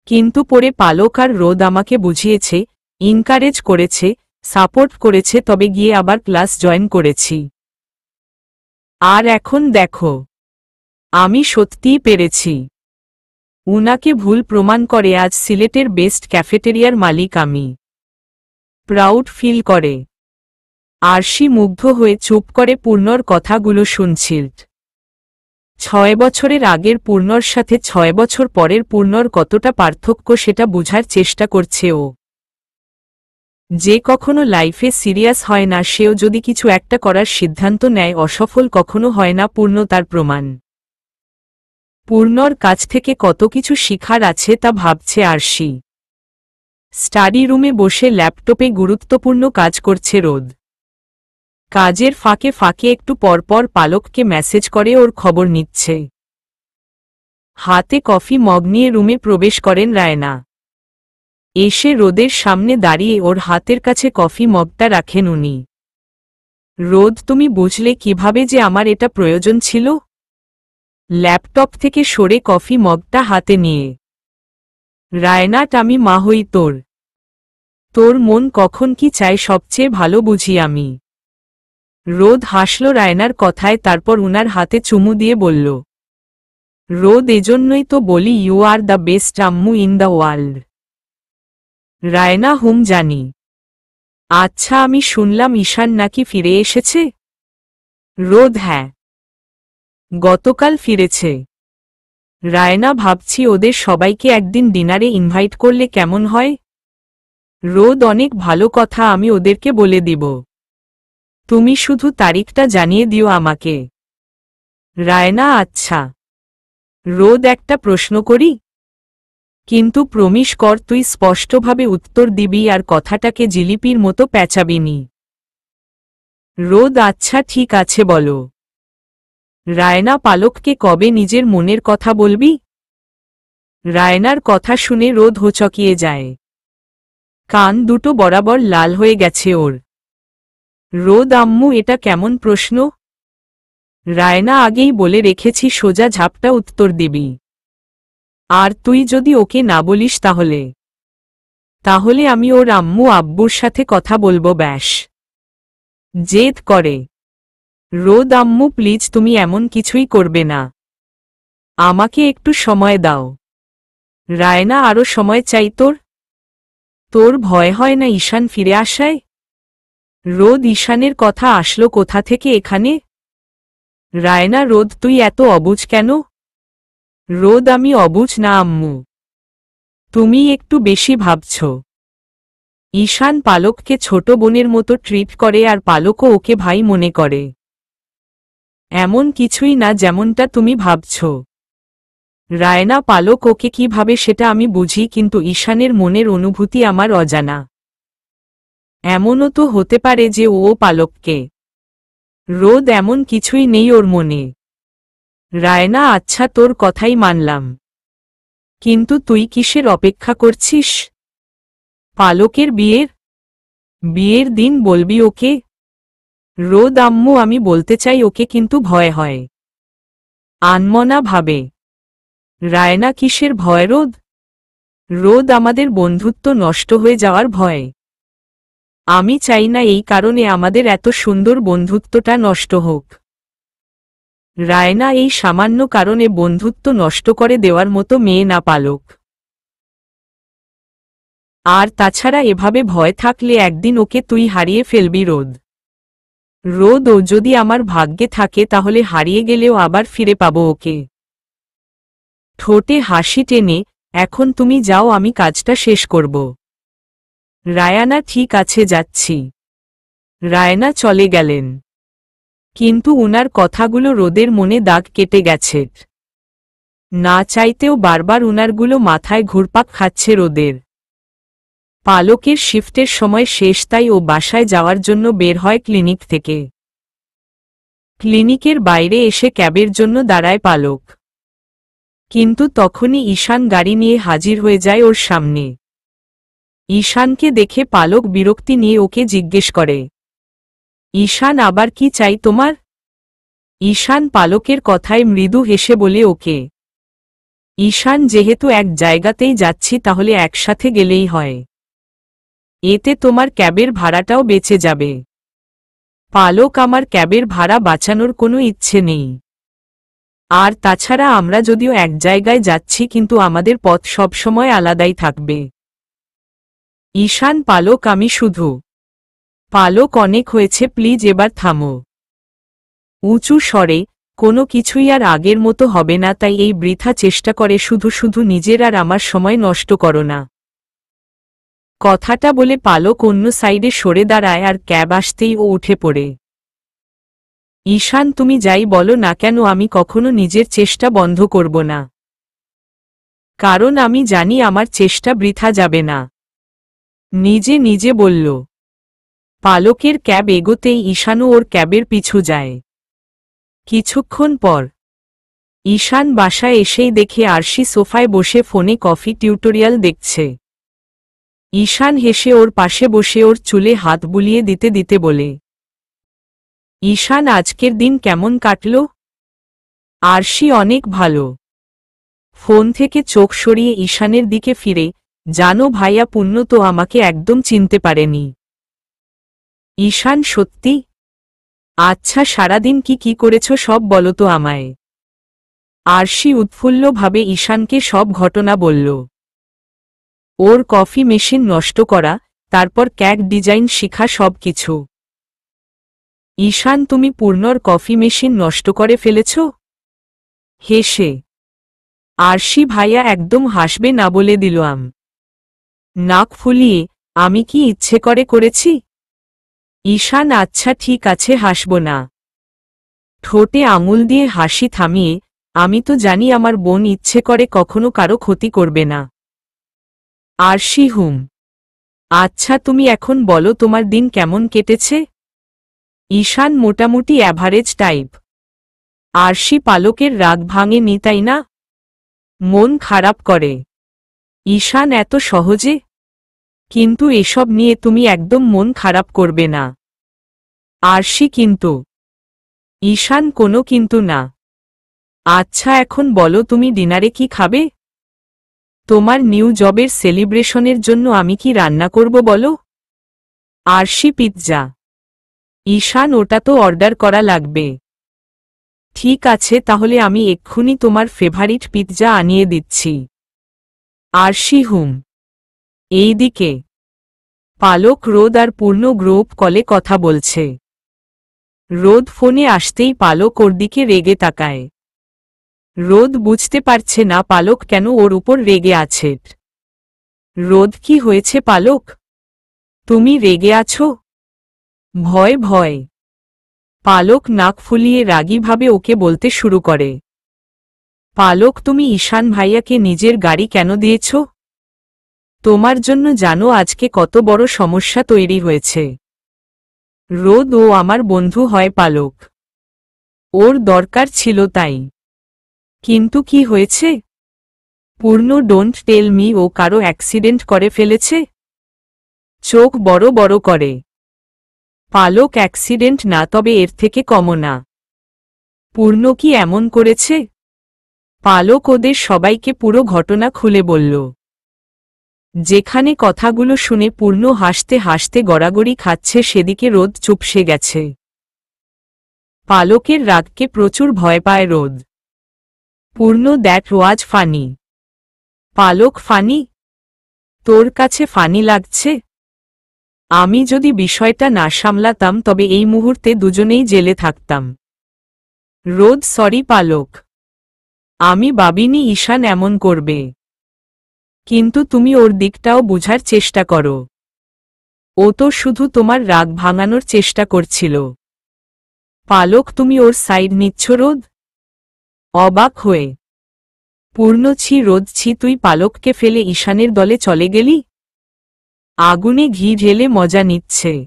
কিন্তু পরে পালক আর রোদ আমাকে বুঝিয়েছে, ইনকারেজ করেছে, সাপোর্ট করেছে, তবে গিয়ে আবার ক্লাস জয়েন করেছি। আর এখন দেখো, আমি সত্যিই পেরেছি। উনাকে ভুল প্রমাণ করে আজ সিলেটের বেস্ট ক্যাফেটেরিয়ার মালিক আমি। প্রাউড ফিল করে। আরশি মুগ্ধ হয়ে চুপ করে পূর্ণর কথাগুলো শুনছিল। 6 বছরের আগের পূর্ণর সাথে 6 বছর পরের পূর্ণর কতটা পার্থক্য সেটা বোঝার চেষ্টা করছে ও। যে কখনো লাইফে সিরিয়াস হয় না সেও যদি কিছু একটা করার সিদ্ধান্ত নেয় অসফল কখনো হয় না, পূর্ণ তার প্রমাণ। পূর্ণর কাছ থেকে কত কিছু শিখার আছে তা ভাবছে আরশি। স্টাডি রুমে বসে ল্যাপটপে গুরুত্বপূর্ণ কাজ করছে রোদ। কাজের ফাঁকে ফাঁকে একটু পরপর পালককে মেসেজ করে ওর খবর নিচ্ছে। হাতে কফি মগ নিয়ে রুমে প্রবেশ করেন রায়না। এসে রোদের সামনে দাঁড়িয়ে ওর হাতের কাছে কফি মগটা রাখেন উনি। রোদ, তুমি বুঝলে কিভাবে যে আমার এটা প্রয়োজন ছিল? ল্যাপটপ থেকে সরে কফি মগটা হাতে নিয়ে। রায়নাট, আমি মা হই তোর। তোর মন কখন কি চায় সবচেয়ে ভালো বুঝি আমি। রোদ হাসল রায়নার কথায়, তারপর উনার হাতে চুমু দিয়ে বলল, রোদ, এজন্যই তো বলি ইউ আর দ্য বেস্ট আম্মু ইন দ্য ওয়ার্ল্ড। রায়না, জানি। আচ্ছা, আমি শুনলাম ঈশান নাকি ফিরে এসেছে? রোদ, হ্যাঁ, গতকাল ফিরেছে। রায়না, ভাবছি ওদের সবাইকে একদিন ডিনারে ইনভাইট করলে কেমন হয়? রোদ, অনেক ভালো কথা, আমি ওদেরকে বলে দিব। তুমি শুধু তারিখটা জানিয়ে দিও আমাকে। রায়না, আচ্ছা। রোদ, একটা প্রশ্ন করি? কিন্তু প্রমিস কর তুই স্পষ্টভাবে উত্তর দিবি আর কথাটাকে জিলিপির মতো প্যাঁচাবিনি। রোদ, আচ্ছা ঠিক আছে, বলো। রায়না, পালককে কবে নিজের মনের কথা বলবি? রায়নার কথা শুনে রোদ হোঁচকিয়ে যায়। কান দুটো বরাবর লাল হয়ে গেছে ওর। রোদ, আম্মু, এটা কেমন প্রশ্ন? রায়না, আগেই বলে রেখেছি সোজা ঝাপটা উত্তর দিবি। আর তুই যদি ওকে না বলিস তাহলে আমি ওর আম্মু আব্বুর সাথে কথা বলবো, ব্যাস। জেদ করে। রোদ, আম্মু প্লিজ, তুমি এমন কিছুই করবে না। আমাকে একটু সময় দাও। রায়না, আরো সময় চাই তোর? তোর ভয় হয় না ঈশান ফিরে আসায়? রোদ ঈশানের কথা আসলো কোথা থেকে এখানে? রায়না রোদ তুই এত অবুঝ কেন? রোদ আমি অবুঝ না আম্মু, তুমি একটু বেশি ভাবছ। ঈশান পালককে ছোট বোনের মতো ট্রিট করে আর পালকও ওকে ভাই মনে করে। এমন কিছুই না যেমনটা তুমি ভাবছ। রায়না পালক ওকে কি ভাবে সেটা আমি বুঝি, কিন্তু ঈশানের মনের অনুভূতি আমার অজানা। এমনও তো হতে পারে যে ও পালককে। রোদ এমন কিছুই নেই ওর মনে। রায়না আচ্ছা তোর কথাই মানলাম, কিন্তু তুই কিসের অপেক্ষা করছিস? পালকের বিয়ের? বিয়ের দিন বলবি ওকে? রোদ আম্মু আমি বলতে চাই ওকে, কিন্তু ভয় হয়। আনমনা ভাবে। রায়না কিসের ভয় রোদ? রোদ আমাদের বন্ধুত্ব নষ্ট হয়ে যাওয়ার ভয়। আমি চাই না এই কারণে আমাদের এত সুন্দর বন্ধুত্বটা নষ্ট হোক। রায়না এই সামান্য কারণে বন্ধুত্ব নষ্ট করে দেওয়ার মতো মেয়ে না পালক। আর তাছাড়া এভাবে ভয় থাকলে একদিন ওকে তুই হারিয়ে ফেলবি রোদ। রোদ ও যদি আমার ভাগ্যে থাকে তাহলে হারিয়ে গেলেও আবার ফিরে পাবো ওকে। ঠোঁটে হাসি টেনে, এখন তুমি যাও, আমি কাজটা শেষ করব। রায়ানা ঠিক আছে যাচ্ছি। রায়না চলে গেলেন, কিন্তু উনার কথাগুলো রোদের মনে দাগ কেটে গেছে। না চাইতেও বারবার উনারগুলো মাথায় ঘুরপাক খাচ্ছে রোদের। পালকের শিফটের সময় শেষ, তাই ও বাসায় যাওয়ার জন্য বের হয় ক্লিনিক থেকে। ক্লিনিকের বাইরে এসে ক্যাবের জন্য দাঁড়ায় পালক, কিন্তু তখনই ঈশান গাড়ি নিয়ে হাজির হয়ে যায় ওর সামনে। ঈশানকে দেখে পালক বিরক্তি নিয়ে ওকে জিজ্ঞেস করে, ঈশান আবার কি চাই তোমার? ঈশান পালকের কথায় মৃদু হেসে বলে ওকে, ঈশান যেহেতু এক জায়গাতেই যাচ্ছি তাহলে একসাথে গেলেই হয়, এতে তোমার ক্যাবের ভাড়াটাও বেঁচে যাবে। পালক আমার ক্যাবের ভাড়া বাঁচানোর কোনো ইচ্ছে নেই। আর তাছাড়া আমরা যদিও এক জায়গায় যাচ্ছি কিন্তু আমাদের পথ সবসময় আলাদাই থাকবে। ঈশান পালক আমি শুধু। পালক অনেক হয়েছে, প্লিজ এবার থামো। উঁচু স্বরে, কোনো কিছুই আর আগের মতো হবে না, তাই এই বৃথা চেষ্টা করে শুধু শুধু নিজের আর আমার সময় নষ্ট করো না। কথাটা বলে পালক অন্য সাইডে সরে দাঁড়ায় আর ক্যাব আসতেই ও উঠে পড়ে। ঈশান তুমি যাই বলো না কেন আমি কখনো নিজের চেষ্টা বন্ধ করব না, কারণ আমি জানি আমার চেষ্টা বৃথা যাবে না। নিজে নিজে বলল। পালকের ক্যাব এগোতেই ঈশানও ওর ক্যাবের পিছু যায়। কিছুক্ষণ পর ঈশান বাসায় এসেই দেখে আরশি সোফায় বসে ফোনে কফি টিউটোরিয়াল দেখছে। ঈশান হেসে ওর পাশে বসে ওর চুলে হাত বুলিয়ে দিতে দিতে বলে, ঈশান আজকের দিন কেমন কাটল? আরশি অনেক ভালো। ফোন থেকে চোখ সরিয়ে ঈশানের দিকে ফিরে, জানো ভাইয়া পুণ্য তো আমাকে একদম চিনতে পারেনি। ঈশান সত্যি? আচ্ছা সারাদিন কি কি করেছ সব বলো তো আমায়। আরশি উৎফুল্লভাবে ঈশানকে সব ঘটনা বলল। ওর কফি মেশিন নষ্ট করা, তারপর কেক ডিজাইন শিখা, সব কিছু। ঈশান তুমি পূর্ণর কফি মেশিন নষ্ট করে ফেলেছ? হেসে আরশি ভাইয়া একদম হাসবে না বলে দিলাম। নাক ফুলিয়ে, আমি কি ইচ্ছে করে করেছি? ঈশান আচ্ছা ঠিক আছে হাসব না। ঠোঁটে আঙুল দিয়ে হাসি থামিয়ে, আমি তো জানি আমার বোন ইচ্ছে করে কখনো কারো ক্ষতি করবে না। আরশি হুম। আচ্ছা তুমি এখন বলো তোমার দিন কেমন কেটেছে? ঈশান মোটামুটি অ্যাভারেজ টাইপ। আরশি পালকের রাগ ভাঙেনি তাই না? মন খারাপ করে। ঈশান এত সহজে? কিন্তু এসব নিয়ে তুমি একদম মন খারাপ করবে না। আরশি কিন্তু। ঈশান কোনো কিন্তু না। আচ্ছা এখন বলো তুমি ডিনারে কি খাবে? তোমার নিউ জবের সেলিব্রেশনের জন্য আমি কি রান্না করব বলো? আরশি পিৎজা। ঈশান ওটা তো অর্ডার করা লাগবে। ঠিক আছে তাহলে আমি এক্ষুনি তোমার ফেভারিট পিৎজা আনিয়ে দিচ্ছি। আরশি হুম। এইদিকে পালক, রোদ আর পূর্ণ গ্রুপ কলে কথা বলছে। রোদ ফোনে আসতেই পালক ওর দিকে রেগে তাকায়। রোদ বুঝতে পারছে না পালক কেন ওর উপর রেগে আছে। রোদ, কি হয়েছে পালক? তুমি রেগে আছো? ভয় ভয়। পালক নাক ফুলিয়ে রাগীভাবে ওকে বলতে শুরু করে। পালক, তুমি ঈশান ভাইয়াকে নিজের গাড়ি কেন দিয়েছ? তোমার জন্য জানো আজকে কত বড় সমস্যা তৈরি হয়েছে। রোদ, ও আমার বন্ধু হয় পালক। ওর দরকার ছিল তাই। কিন্তু কি হয়েছে? পূর্ণ, ডোন্ট টেল মি ও কারো অ্যাক্সিডেন্ট করে ফেলেছে? চোখ বড় বড় করে। পালক, অ্যাক্সিডেন্ট না, তবে এর থেকে কমও না। পূর্ণ কি এমন করেছে? পালক ওদের সবাইকে পুরো ঘটনা খুলে বলল। যেখানে কথাগুলো শুনে পূর্ণ হাসতে হাসতে গড়াগড়ি খাচ্ছে, সেদিকে রোদ চুপসে গেছে। পালকের রাগকে প্রচুর ভয় পায় রোদ। পূর্ণ, দ্যাট ওয়াজ ফানি। পালক, ফানি? তোর কাছে ফানি লাগছে? আমি যদি বিষয়টা না সামলাতাম তবে এই মুহূর্তে দুজনেই জেলে থাকতাম। রোদ, সরি পালক। আমি ভাবিনি ঈশান এমন করবে। কিন্তু তুমি ওর দিকটাও বুঝার চেষ্টা করো। ও তো শুধু তোমার রাগ ভাঙানোর চেষ্টা করছিল। পালক, তুমি ওর সাইড নিচ্ছ? রোদ অবাক হয়ে। পূর্ণ, ছি রোদ ছি, তুই পালককে ফেলে ঈশানের দলে চলে গেলি? আগুনে ঘি ঢেলে মজা নিচ্ছে।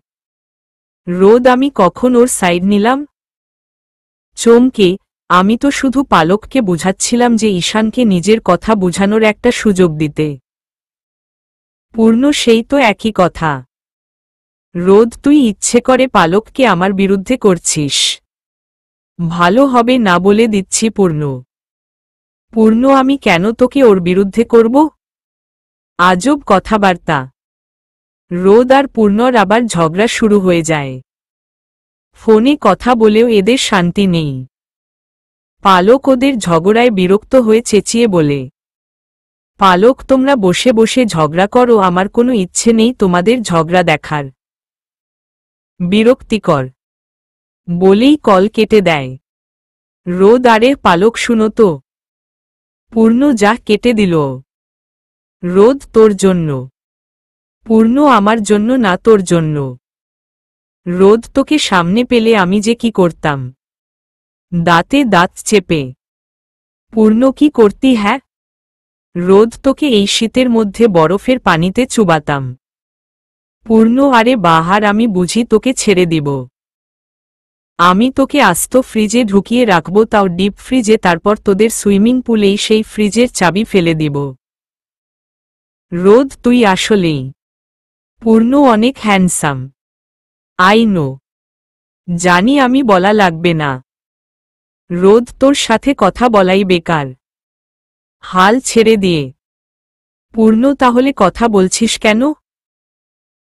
রোদ, আমি কখন ওর সাইড নিলাম? চমকে, আমি তো শুধু পালককে বুঝাচ্ছিলাম যে ঈশানকে নিজের কথা বুঝানোর একটা সুযোগ দিতে। পূর্ণ, সেই তো একই কথা। রোদ, তুই ইচ্ছে করে পালককে আমার বিরুদ্ধে করছিস। ভালো হবে না বলে দিচ্ছি পূর্ণ। পূর্ণ, আমি কেন তোকে ওর বিরুদ্ধে করব? আজব কথাবার্তা। রোদ আর পূর্ণর আবার ঝগড়া শুরু হয়ে যায়। ফোনে কথা বলেও এদের শান্তি নেই। পালক ওদের ঝগড়ায় বিরক্ত হয়ে চেঁচিয়ে বলে, পালক, তোমরা বসে বসে ঝগড়া করো, আমার কোনো ইচ্ছে নেই তোমাদের ঝগড়া দেখার। বিরক্তিকর বলেই কল কেটে দেয়। রোদ, আরে পালক শুনো তো। পূর্ণ, যা কেটে দিল। রোদ, তোর জন্য। পূর্ণ, আমার জন্য না, তোর জন্য। রোদ, তোকে সামনে পেলে আমি যে কি করতাম। দাঁতে দাঁত চেপে। পূর্ণ, কি করতি? হ্যাঁ, রোদ, তোকে এই শীতের মধ্যে বরফের পানিতে চুবাতাম। পূর্ণ, আরে বাহার, আমি বুঝি তোকে ছেড়ে দিব? আমি তোকে আস্ত ফ্রিজে ঢুকিয়ে রাখব, তাও ডিপ ফ্রিজে, তারপর তোদের সুইমিং পুলেই সেই ফ্রিজের চাবি ফেলে দিব। রোদ, তুই আসলেই। পূর্ণ, অনেক হ্যান্ডসাম। I know. জানি, আমি বলা লাগবে না। রোদ, তোর সাথে কথা বলাই বেকার। হাল ছেড়ে দিয়ে। পূর্ণ, তাহলে কথা বলছিস কেন?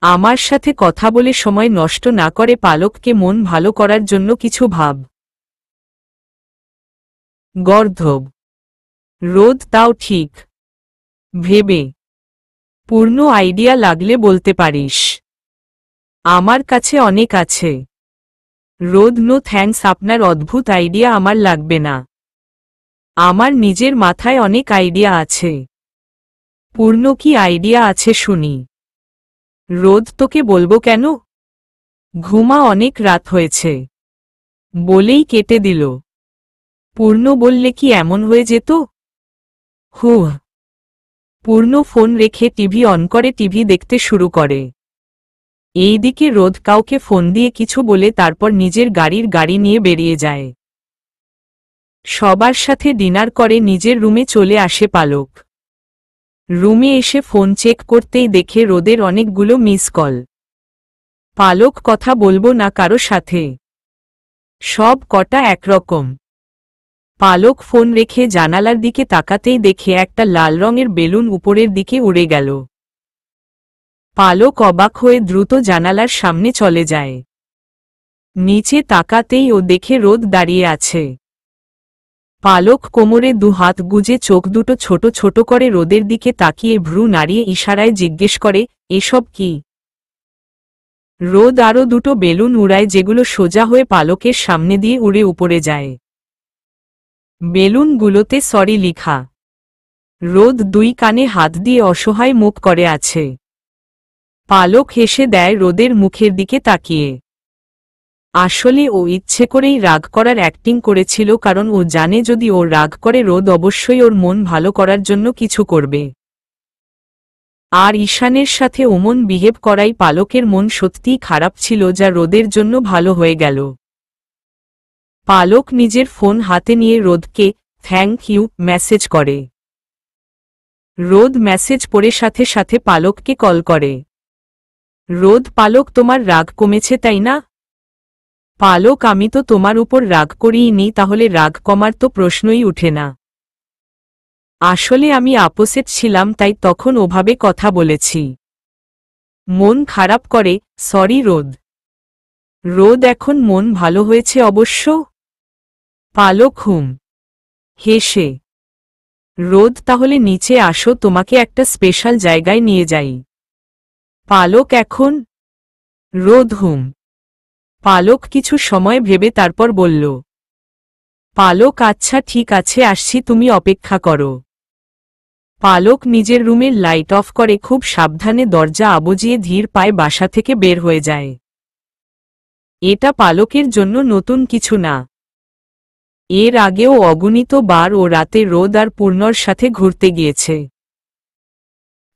আমার সাথে কথা বলে সময় নষ্ট না করে পালককে মন ভালো করার জন্য কিছু ভাব। গর্ধব। রোদ, তাও ঠিক। ভেবে। পূর্ণ, আইডিয়া লাগলে বলতে পারিস। আমার কাছে অনেক আছে। রোদ, নো থ্যাঙ্কস, আপনার অদ্ভুত আইডিয়া আমার লাগবে না। আমার নিজের মাথায় অনেক আইডিয়া আছে। পূর্ণ, কি আইডিয়া আছে শুনি? রোদ, তোকে বলবো কেন? ঘুমা, অনেক রাত হয়েছে। বলেই কেটে দিল। পূর্ণ, বললে কি এমন হয়ে যেত? হুহ। পূর্ণ ফোন রেখে টিভি অন করে টিভি দেখতে শুরু করে। এইদিকে রোদ কাউকে ফোন দিয়ে কিছু বলে তারপর নিজের গাড়ি নিয়ে বেরিয়ে যায়। সবার সাথে ডিনার করে নিজের রুমে চলে আসে পালক। রুমে এসে ফোন চেক করতেই দেখে রোদের অনেকগুলো মিস কল। পালক, কথা বলবো না কারো সাথে। সব কটা একরকম। পালক ফোন রেখে জানালার দিকে তাকাতেই দেখে একটা লাল রঙের বেলুন উপরের দিকে উড়ে গেল। পালক অবাক হয়ে দ্রুত জানালার সামনে চলে যায়। নিচে তাকাতেই ও দেখে রোদ দাঁড়িয়ে আছে। পালক কোমরে দু হাত গুজে চোখ দুটো ছোট ছোট করে রোদের দিকে তাকিয়ে ভ্রু নাড়িয়ে ইশারায় জিজ্ঞেস করে, এসব কি? রোদ আরও দুটো বেলুন উড়ায় যেগুলো সোজা হয়ে পালকের সামনে দিয়ে উড়ে উপরে যায়। বেলুনগুলোতে সরি লিখা। রোদ দুই কানে হাত দিয়ে অসহায় মুখ করে আছে। পালক হেসে দেয় রোদের মুখের দিকে তাকিয়ে। আসলে ও ইচ্ছে করেই রাগ করার অ্যাক্টিং করেছিল, কারণ ও জানে যদি ও রাগ করে রোদ অবশ্যই ওর মন ভালো করার জন্য কিছু করবে। আর ঈশানের সাথে ওমন বিহেভ করাই পালকের মন সত্যিই খারাপ ছিল, যা রোদের জন্য ভালো হয়ে গেল। পালক নিজের ফোন হাতে নিয়ে রোদকে থ্যাংক ইউ মেসেজ করে। রোদ মেসেজ পড়ে সাথে সাথে পালককে কল করে। রোদ, পালক তোমার রাগ কমেছে তাই না? পালক, আমি তো তোমার উপর রাগ করিনি, তাহলে রাগ কমার তো প্রশ্নই উঠে না। আসলে আমি আপসেট ছিলাম, তাই তখন ওভাবে কথা বলেছি। মন খারাপ করে, সরি রোদ। রোদ, এখন মন ভালো হয়েছে অবশ্য। পালক হেসে। রোদ, তাহলে নিচে আসো, তোমাকে একটা স্পেশাল জায়গায় নিয়ে যাই। পালক, এখন? রোদ পালক কিছু সময় ভেবে তারপর বলল, পালক আচ্ছা ঠিক আছে আসছি, তুমি অপেক্ষা করো। পালক নিজের রুমের লাইট অফ করে খুব সাবধানে দরজা আবজিয়ে ধীর পায়ে বাসা থেকে বের হয়ে যায়। এটা পালকের জন্য নতুন কিছু না। এর আগেও অগণিত বার ও রাতে রোদ আর পূর্ণর সাথে ঘুরতে গিয়েছে।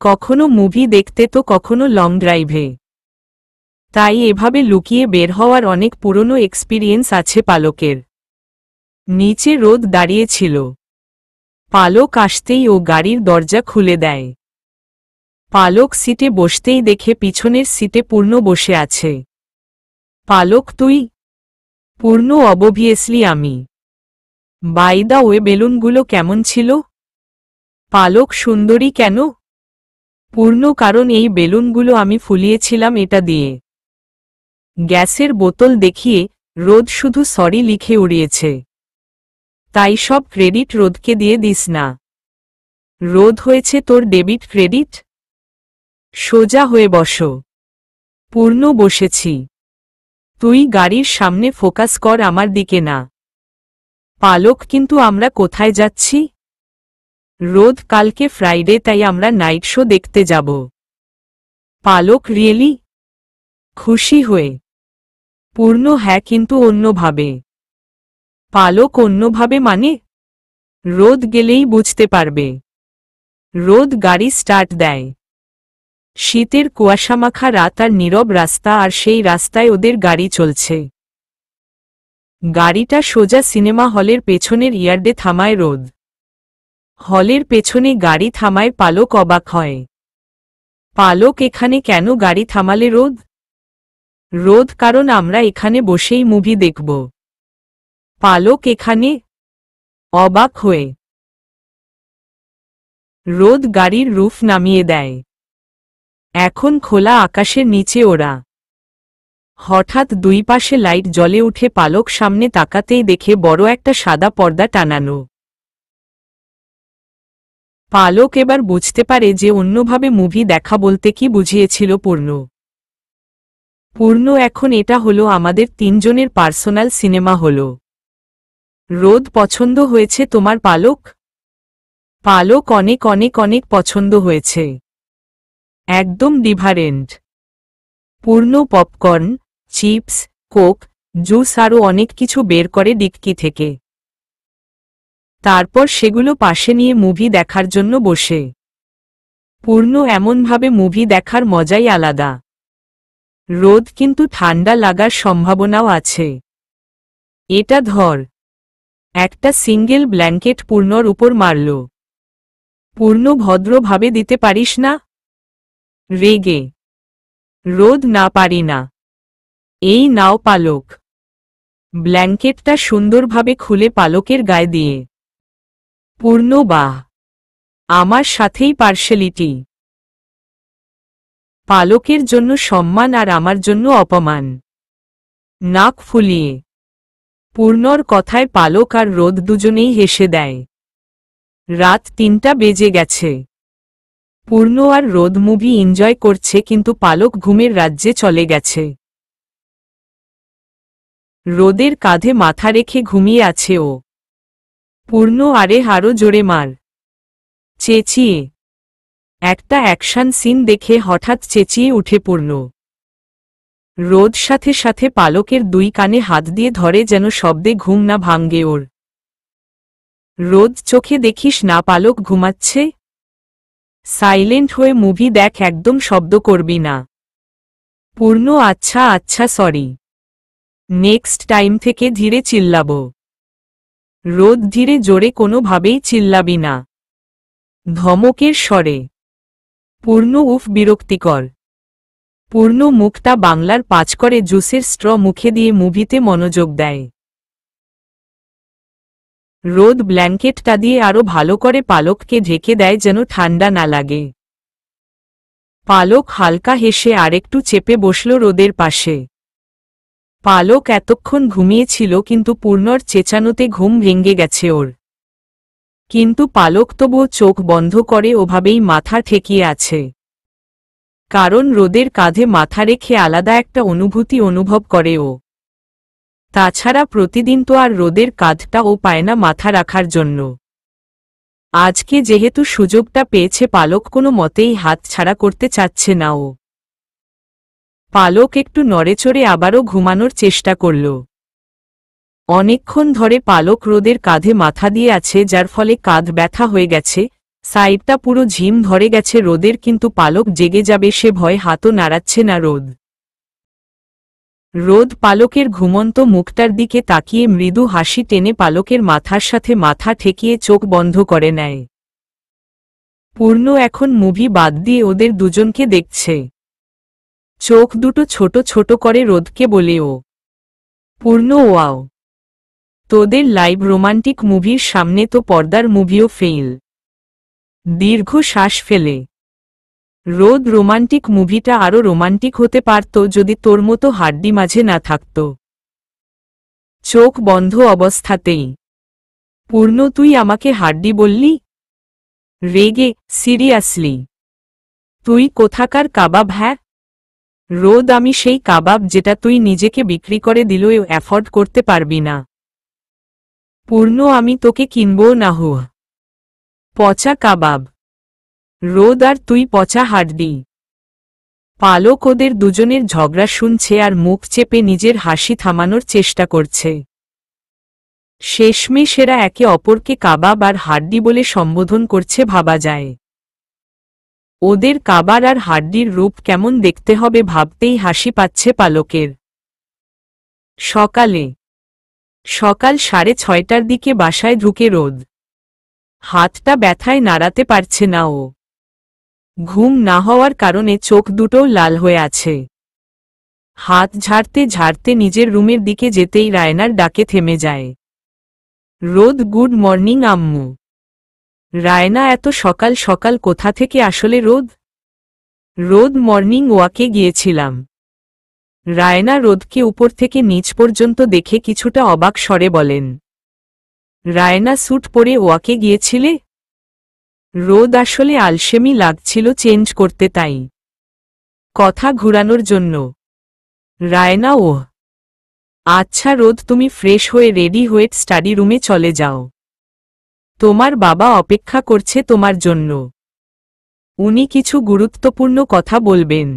কখনো মুভি দেখতে তো কখনো লং ড্রাইভে। তাই এভাবে লুকিয়ে বের হওয়ার অনেক পুরনো এক্সপিরিয়েন্স আছে পালকের। নিচে রোদ দাঁড়িয়েছিল। পালক আসতেই ও গাড়ির দরজা খুলে দেয়। পালক সিটে বসতেই দেখে পিছনের সিটে পূর্ণ বসে আছে। পালক, তুই? পূর্ণ, অবভিয়াসলি আমি। বাই দা ওয়ে, বেলুনগুলো কেমন ছিল? পালক, সুন্দরী কেন? পূর্ণ, কারণ এই বেলুনগুলো আমি ফুলিয়েছিলাম এটা দিয়ে। গ্যাসের বোতল দেখিয়ে রোদ শুধু সরি লিখে উড়িয়েছে। তাই সব ক্রেডিট রোদকে দিয়ে দিস না। রোদ, হয়েছে তোর ডেবিট ক্রেডিট। সোজা হয়ে বসো। পূর্ণ, বসেছি। তুই গাড়ির সামনে ফোকাস কর, আমার দিকে না। পালক, কিন্তু আমরা কোথায় যাচ্ছি? রোদ, কালকে ফ্রাইডে, তাই আমরা নাইট শো দেখতে যাব। পালক, রিয়েলি? খুশি হয়ে। পূর্ণ, হ্যাঁ, কিন্তু অন্যভাবে। পালক, অন্যভাবে মানে? রোদ গেলেই বুঝতে পারবে। রোদ গাড়ি স্টার্ট দেয়। শীতের কুয়াশামাখা রাত আর নীরব রাস্তা, আর সেই রাস্তায় ওদের গাড়ি চলছে। গাড়িটা সোজা সিনেমা হলের পেছনের ইয়ার্ডে থামায় রোদ। হলের পেছনে গাড়ি থামায় পালক অবাক হয়। পালক, এখানে কেন গাড়ি থামালে রোদ? রোদ, কারণ আমরা এখানে বসেই মুভি দেখব। পালক, এখানে? অবাক হয়ে রোদ গাড়ির রুফ নামিয়ে দেয়। এখন খোলা আকাশের নিচে ওরা। হঠাৎ দুই পাশে লাইট জ্বলে উঠে। পালক সামনে তাকাতেই দেখে বড় একটা সাদা পর্দা টানানো। পালক এবার বুঝতে পারে যে অন্যভাবে মুভি দেখা বলতে কি বুঝিয়েছিল পূর্ণ। পূর্ণ, এখন এটা হলো আমাদের তিনজনের পার্সোনাল সিনেমা হলো। রোদ, পছন্দ হয়েছে তোমার পালক? পালক, অনেক অনেক অনেক পছন্দ হয়েছে। একদম ডিফারেন্ট। পূর্ণ পপকর্ন, চিপস, কোক, জুস আরও অনেক কিছু বের করে ডিক্কি থেকে। তারপর সেগুলো পাশে নিয়ে মুভি দেখার জন্য বসে। পূর্ণ, এমনভাবে মুভি দেখার মজাই আলাদা। রোদ, কিন্তু ঠান্ডা লাগার সম্ভাবনাও আছে। এটা ধর। একটা সিঙ্গেল ব্ল্যাঙ্কেট পূর্ণর উপর মারল। পূর্ণ, ভদ্রভাবে দিতে পারিস না? রেগে। রোদ, না পারি না। এই নাও পালক। ব্ল্যাঙ্কেটটা সুন্দরভাবে খুলে পালকের গায়ে দিয়ে। পূর্ণ, বাহ, আমার সাথেই পার্শালিটি। পালকের জন্য সম্মান আর আমার জন্য অপমান। নাক ফুলিয়ে। পূর্ণর কথায় পালক আর রোদ দুজনেই হেসে দেয়। রাত 3টা বেজে গেছে। পূর্ণ আর রোদ মুভি এনজয় করছে, কিন্তু পালক ঘুমের রাজ্যে চলে গেছে। রোদের কাঁধে মাথা রেখে ঘুমিয়ে আছে ও। পূর্ণ আরে আরো জোরে মার, চেঁচিয়ে। একটা অ্যাকশন সিন দেখে হঠাৎ চেঁচিয়ে উঠে পূর্ণ। রোদ সাথে সাথে পালকের দুই কানে হাত দিয়ে ধরে, যেন শব্দে ঘুম না ভাঙ্গে ওর। রোদ, চোখে দেখিস না পালক ঘুমাচ্ছে? সাইলেন্ট হয়ে মুভি দেখ, একদম শব্দ করবি না। পূর্ণ আচ্ছা আচ্ছা সরি, নেক্সট টাইম থেকে ধীরে চিল্লাবো। রোদ ধীরে জোরে কোনোভাবেই চিল্লাবি না, ধমকের স্বরে। পূর্ণ উফ বিরক্তিকর। পূর্ণ মুখটা বাংলার পাঁচ করে জুসের স্ট্র মুখে দিয়ে মুভিতে মনোযোগ দেয়। রোদ ব্ল্যাঙ্কেটটা দিয়ে আরো ভালো করে পালককে ঢেকে দেয়, যেন ঠান্ডা না লাগে। পালক হালকা হেসে আরেকটু চেপে বসল রোদের পাশে। পালক এতক্ষণ ঘুমিয়েছিল, কিন্তু পূর্ণর চেঁচানোতে ঘুম ভেঙে গেছে ওর। কিন্তু পালক তবুও চোখ বন্ধ করে ওভাবেই মাথা ঠেকিয়ে আছে। কারণ রোদের কাঁধে মাথা রেখে আলাদা একটা অনুভূতি অনুভব করে ও। তাছাড়া প্রতিদিন তো আর রোদের কাঁধটা ও পায় না মাথা রাখার জন্য। আজকে যেহেতু সুযোগটা পেয়েছে, পালক কোনো মতেই হাত ছাড়া করতে চাচ্ছে না ও। পালক একটু নড়েচড়ে আবারও ঘুমানোর চেষ্টা করল। অনেকক্ষণ ধরে পালক রোদের কাঁধে মাথা দিয়ে আছে, যার ফলে কাঁধ ব্যথা হয়ে গেছে, সাইডটা পুরো ঝিম ধরে গেছে রোদের। কিন্তু পালক জেগে যাবে সে ভয়ে হাতও নাড়াচ্ছে না রোদ। রোদ পালকের ঘুমন্ত মুখটার দিকে তাকিয়ে মৃদু হাসি টেনে পালকের মাথার সাথে মাথা ঠেকিয়ে চোখ বন্ধ করে নেয়। পূর্ণ এখন মুভি বাদ দিয়ে ওদের দুজনকে দেখছে। চোখ দুটো ছোট ছোট করে রোদকে বলে ও। পূর্ণ ওয়াও, তোদের লাইভ রোমান্টিক মুভির সামনে তো পর্দার মুভিও ফেইল। দীর্ঘ শ্বাস ফেলে। রোদ, রোমান্টিক মুভিটা আরো রোমান্টিক হতে পারত যদি তোর মতো হাড্ডি মাঝে না থাকত। চোখ বন্ধ অবস্থাতেই। পূর্ণ, তুই আমাকে হাড্ডি বললি? রেগে, সিরিয়াসলি? তুই কোথাকার কাবাব? হ্যাঁ রোদ, আমি সেই কাবাব যেটা তুই নিজেকে বিক্রি করে দিলেও অ্যাফোর্ড করতে পারবি না। পূর্ণ, আমি তোকে কিনবও না। হুয়া, পচা কাবাব। রোদ, আর তুই পচা হাড্ডি। পালক ওদের দুজনের ঝগড়া শুনছে আর মুখ চেপে নিজের হাসি থামানোর চেষ্টা করছে। শেষমেশ এরা একে অপরকে কাবাব আর হাড্ডি বলে সম্বোধন করছে ভাবা যায়। ওদের কাবার আর হাড্ডির রূপ কেমন দেখতে হবে ভাবতেই হাসি পাচ্ছে পালকের। সকাল 6:30টার দিকে বাসায় ঢুকে রোদ। হাতটা ব্যথায় নাড়াতে পারছে না ও। ঘুম না হওয়ার কারণে চোখ দুটোও লাল হয়ে আছে। হাত ঝাড়তে ঝাড়তে নিজের রুমের দিকে যেতেই রায়নার ডাকে থেমে যায়। রোদ, গুড মর্নিং আম্মু। রায়না, এত সকাল সকাল কোথা থেকে আসলে রোদ? রোদ, মর্নিং ওয়াকে গিয়েছিলাম। রায়না রোদকে উপর থেকে নিচ পর্যন্ত দেখে কিছুটা অবাক স্বরে বলেন। রায়না, স্যুট পরে ওয়াকে গিয়েছিলে? রোদ, আসলে আলসেমি লাগছিল চেঞ্জ করতে, তাই। কথা ঘুরানোর জন্য। রায়না, ওহ আচ্ছা রোদ, তুমি ফ্রেশ হয়ে রেডি হয়ে স্টাডি রুমে চলে যাও। তোমার বাবা অপেক্ষা করছে তোমার জন্য। উনি কিছু গুরুত্বপূর্ণ কথা বলবেন।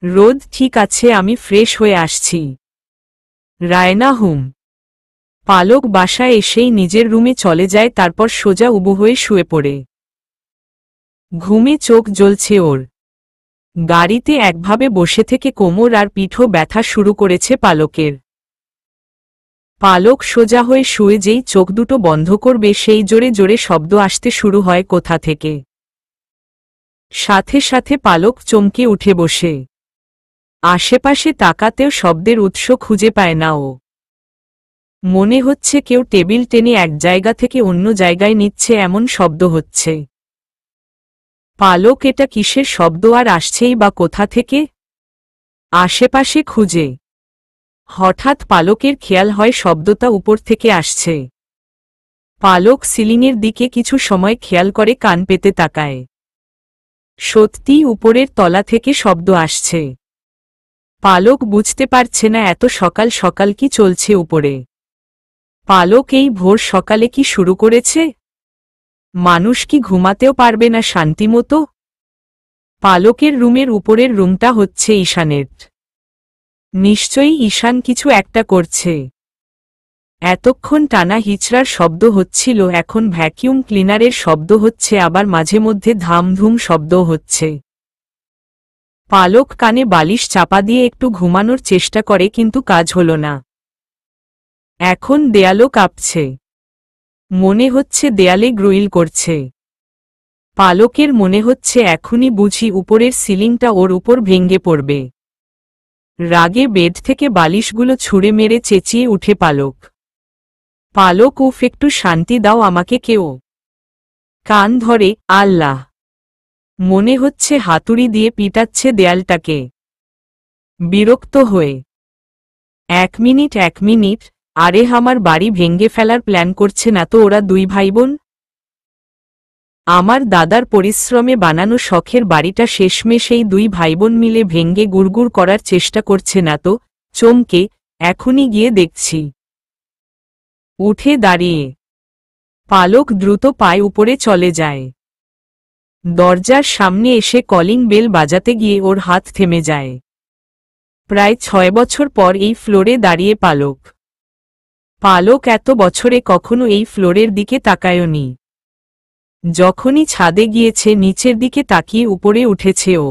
রোদ, ঠিক আছে, আমি ফ্রেশ হয়ে আসছি। রায়না, হুম। পালক বাসায় এসেই নিজের রুমে চলে যায়, তারপর সোজা উবু হয়ে শুয়ে পড়ে। ঘুমে চোখ জ্বলছে ওর। গাড়িতে একভাবে বসে থেকে কোমর আর পিঠও ব্যথা শুরু করেছে পালকের। পালক সোজা হয়ে শুয়ে যেই চোখ দুটো বন্ধ করবে সেই জোরে জোরে শব্দ আসতে শুরু হয় কোথা থেকে। সাথে সাথে পালক চমকে উঠে বসে। আশেপাশে তাকাতেও শব্দের উৎস খুঁজে পায় না ও। মনে হচ্ছে কেউ টেবিল টেনে এক জায়গা থেকে অন্য জায়গায় নিচ্ছে এমন শব্দ হচ্ছে। পালক, এটা কিসের শব্দ আর আসছেই বা কোথা থেকে? আশেপাশে খুঁজে হঠাৎ পালকের খেয়াল হয় শব্দটা উপর থেকে আসছে। পালক সিলিংয়ের দিকে কিছু সময় খেয়াল করে কান পেতে তাকায়। সত্যিই উপরের তলা থেকে শব্দ আসছে। পালক বুঝতে পারছে না এত সকাল সকাল কি চলছে উপরে। পালক এই ভোর সকালে কি শুরু করেছে? মানুষ কি ঘুমাতেও পারবে না শান্তিমতো? পালকের রুমের উপরের রুমটা হচ্ছে ঈশানের। নিশ্চয়ই ঈশান কিছু একটা করছে। এতক্ষণ টানা হিচড়ার শব্দ হচ্ছিল, এখন ভ্যাকিউম ক্লিনারের শব্দ হচ্ছে, আবার মাঝে মধ্যে ধামধুম শব্দ হচ্ছে। পালক কানে বালিশ চাপা দিয়ে একটু ঘুমানোর চেষ্টা করে, কিন্তু কাজ হল না। এখন দেয়ালও কাঁপছে। মনে হচ্ছে দেয়ালে গ্রুইল করছে। পালকের মনে হচ্ছে এখনই বুঝি উপরের সিলিংটা ওর উপর ভেঙে পড়বে। রাগে বেড থেকে বালিশগুলো ছুঁড়ে মেরে চেঁচিয়ে উঠে পালক। পালক, উফ, একটু শান্তি দাও আমাকে কেউ। কান ধরে, আল্লাহ! মনে হচ্ছে হাতুড়ি দিয়ে পিটাচ্ছে দেয়ালটাকে। বিরক্ত হয়ে, এক মিনিট, আরে আমার বাড়ি ভেঙে ফেলার প্ল্যান করছে না তো ওরা দুই ভাইবোন? আমার দাদার পরিশ্রমে বানানো শখের বাড়িটা শেষমেশ এই দুই ভাইবোন মিলে ভেঙে গুড়গুড় করার চেষ্টা করছে না তো? চমকে, এখনই গিয়ে দেখছি। উঠে দাঁড়িয়ে পালক দ্রুত পায়ে উপরে চলে যায়। দরজার সামনে এসে কলিং বেল বাজাতে গিয়ে ওর হাত থেমে যায়। প্রায় 6 বছর পর এই ফ্লোরে দাঁড়িয়ে পালক এত বছরে কখনো এই ফ্লোরের দিকে তাকায়নি। যখনই ছাদে গিয়েছে নিচের দিকে তাকিয়ে উপরে উঠেছে ও।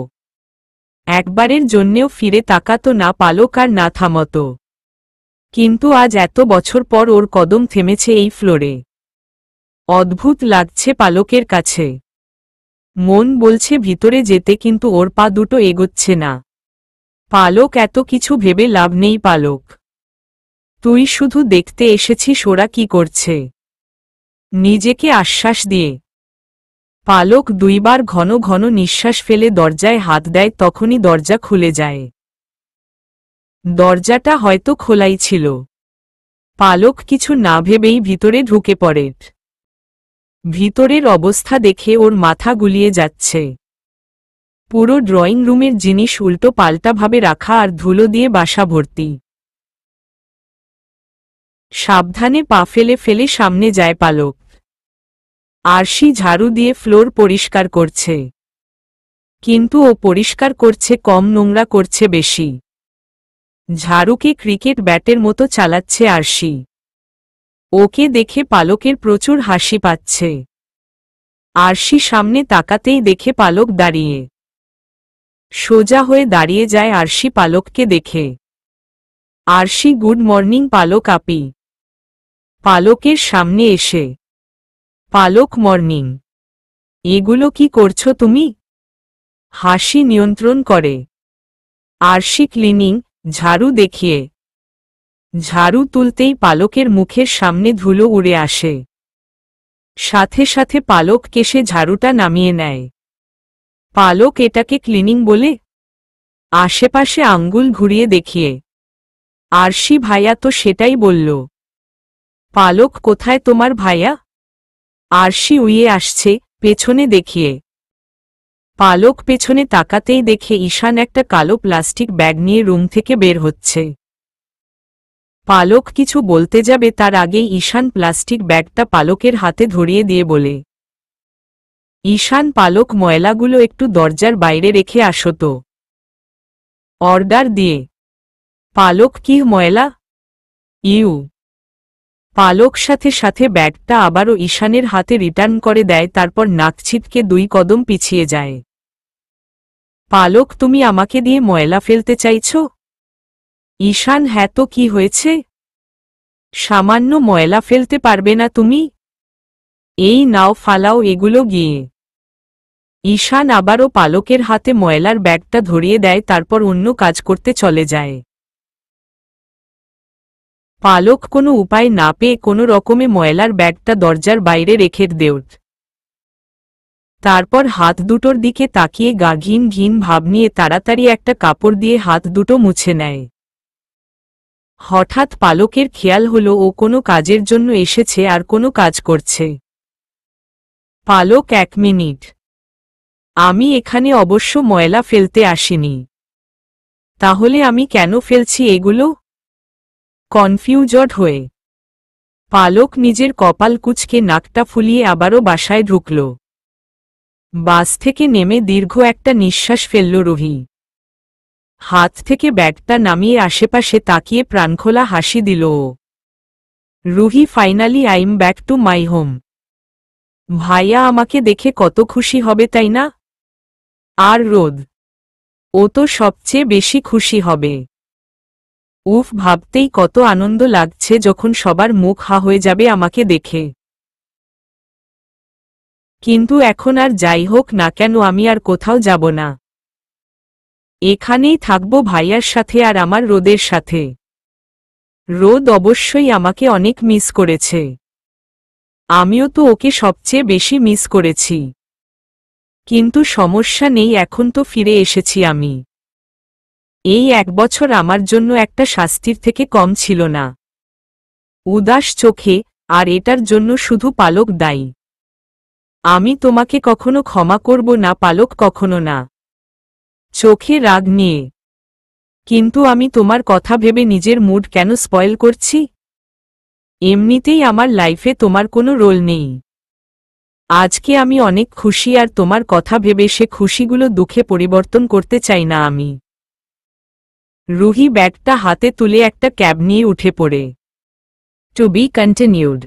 একবারের জন্যেও ফিরে তাকাতো না পালক, আর না থামতো। কিন্তু আজ এত বছর পর ওর কদম থেমেছে এই ফ্লোরে। অদ্ভুত লাগছে পালকের কাছে। মন বলছে ভিতরে যেতে, কিন্তু ওর পা দুটো এগোচ্ছে না। পালক, এত কিছু ভেবে লাভ নেই পালক। তুই শুধু দেখতে এসেছিস ওরা কি করছে। নিজেকে আশ্বাস দিয়ে পালক দুইবার ঘন ঘন নিঃশ্বাস ফেলে দরজায় হাত দেয়, তখনই দরজা খুলে যায়। দরজাটা হয়তো খোলাই ছিল। পালক কিছু না ভেবেই ভিতরে ঢুকে পড়ে। ভিতরের অবস্থা দেখে ওর মাথা গুলিয়ে যাচ্ছে। পুরো ড্রয়িং রুমের জিনিস উল্টো পাল্টাভাবে রাখা, আর ধুলো দিয়ে বাসা ভর্তি। সাবধানে পা ফেলে ফেলে সামনে যায় পালক। আরশি ঝাড়ু দিয়ে ফ্লোর পরিষ্কার করছে। কিন্তু ও পরিষ্কার করছে কম, নোংরা করছে বেশি। ঝাড়ুকে ক্রিকেট ব্যাটের মতো চালাচ্ছে আরশি। ওকে দেখে পালকের প্রচুর হাসি পাচ্ছে। আরশি সামনে তাকাতেই দেখে পালক দাঁড়িয়ে। সোজা হয়ে দাঁড়িয়ে যায় আরশি পালককে দেখে। আরশি, গুড মর্নিং পালক আপি। পালকের সামনে এসে, পালক, মর্নিং। এগুলো কি করছো তুমি? হাসি নিয়ন্ত্রণ করে আরশি ক্লিনিং, ঝাড়ু দেখিয়ে। ঝাড়ু তুলতেই পালকের মুখের সামনে ধুলো উড়ে আসে। সাথে সাথে পালক কেশে ঝাড়ুটা নামিয়ে নেয়। পালক, এটাকে ক্লিনিং বলে? আশেপাশে আঙ্গুল ঘুরিয়ে দেখিয়ে। আরশি, ভাইয়া তো সেটাই বলল। পালক, কোথায় তোমার ভাইয়া? আরশি উইয়ে আসছে, পেছনে দেখিয়ে। পালক পেছনে তাকাতেই দেখে ঈশান একটা কালো প্লাস্টিক ব্যাগ নিয়ে রুম থেকে বের হচ্ছে। পালক কিছু বলতে যাবে তার আগেই ঈশান প্লাস্টিক ব্যাগটা পালকের হাতে ধরিয়ে দিয়ে বলে, ঈশান, পালক, ময়লাগুলো একটু দরজার বাইরে রেখে আসো তো। অর্ডার দিয়ে। পালক, কি ময়লা? ইউ। পালক সাথে সাথে ব্যাগটা আবারও ঈশানের হাতে রিটার্ন করে দেয়, তারপর নাক ছিটকে 2 কদম পিছিয়ে যায়। পালক, তুমি আমাকে দিয়ে ময়লা ফেলতে চাইছ? ঈশান, হ্যাঁ তো কি হয়েছে? সামান্য ময়লা ফেলতে পারবে না তুমি? এই নাও, ফালাও এগুলো গিয়ে। ঈশান আবারও পালকের হাতে ময়লার ব্যাগটা ধরিয়ে দেয়, তারপর অন্য কাজ করতে চলে যায়। পালক কোনো উপায় না পেয়ে কোনো রকমে ময়লার ব্যাগটা দরজার বাইরে রেখে দেয়। তারপর হাত দুটোর দিকে তাকিয়ে গা ঘিন ঘিন ভাব নিয়ে তাড়াতাড়ি একটা কাপড় দিয়ে হাত দুটো মুছে নেয়। হঠাৎ পালকের খেয়াল হলো ও কোনো কাজের জন্য এসেছে আর কোনো কাজ করছে। পালক, 1 মিনিট। আমি এখানে অবশ্য ময়লা ফেলতে আসিনি। তাহলে আমি কেন ফেলছি এগুলো? কনফিউজড হয়ে পালক নিজের কপাল কুঁচকে নাকটা ফুলিয়ে আবারও বাসায় ঢুকল। বাস থেকে নেমে দীর্ঘ একটা নিঃশ্বাস ফেলল রুহি। হাত থেকে ব্যাগটা নামিয়ে আশেপাশে তাকিয়ে প্রাণখোলা হাসি দিল ও। Ruhi, finally I'm back to my home. ভাইয়া আমাকে দেখে কত খুশি হবে, তাই না? আর রোদ, ও তো সবচেয়ে বেশি খুশি হবে। উফ, ভাবতেই কত আনন্দ লাগছে যখন সবার মুখ হা হয়ে যাবে আমাকে দেখে। কিন্তু এখন আর যাই হোক না কেন, আমি আর কোথাও যাব না। এখানেই থাকবো ভাইয়ার সাথে আর আমার রোদের সাথে। রোদ অবশ্যই আমাকে অনেক মিস করেছে। আমিও তো ওকে সবচেয়ে বেশি মিস করেছি। কিন্তু সমস্যা নেই, এখন তো ফিরে এসেছি আমি। এই 1 বছর আমার জন্য একটা শাস্তির থেকে কম ছিল না। উদাস চোখে, আর এটার জন্য শুধু পালক দায়ী। আমি তোমাকে কখনো ক্ষমা করব না পালক, কখনো না। চোখে রাগ নিয়ে। কিন্তু আমি তোমার কথা ভেবে নিজের মুড কেন স্পয়েল করছি? এমনিতেই আমার লাইফে তোমার কোনো রোল নেই। আজকে আমি অনেক খুশি, আর তোমার কথা ভেবে সে খুশিগুলো দুঃখে পরিবর্তন করতে চাই না আমি। রুহি ব্যাগটা হাতে তুলে একটা ক্যাব নিয়ে উঠে পড়ে। To be continued.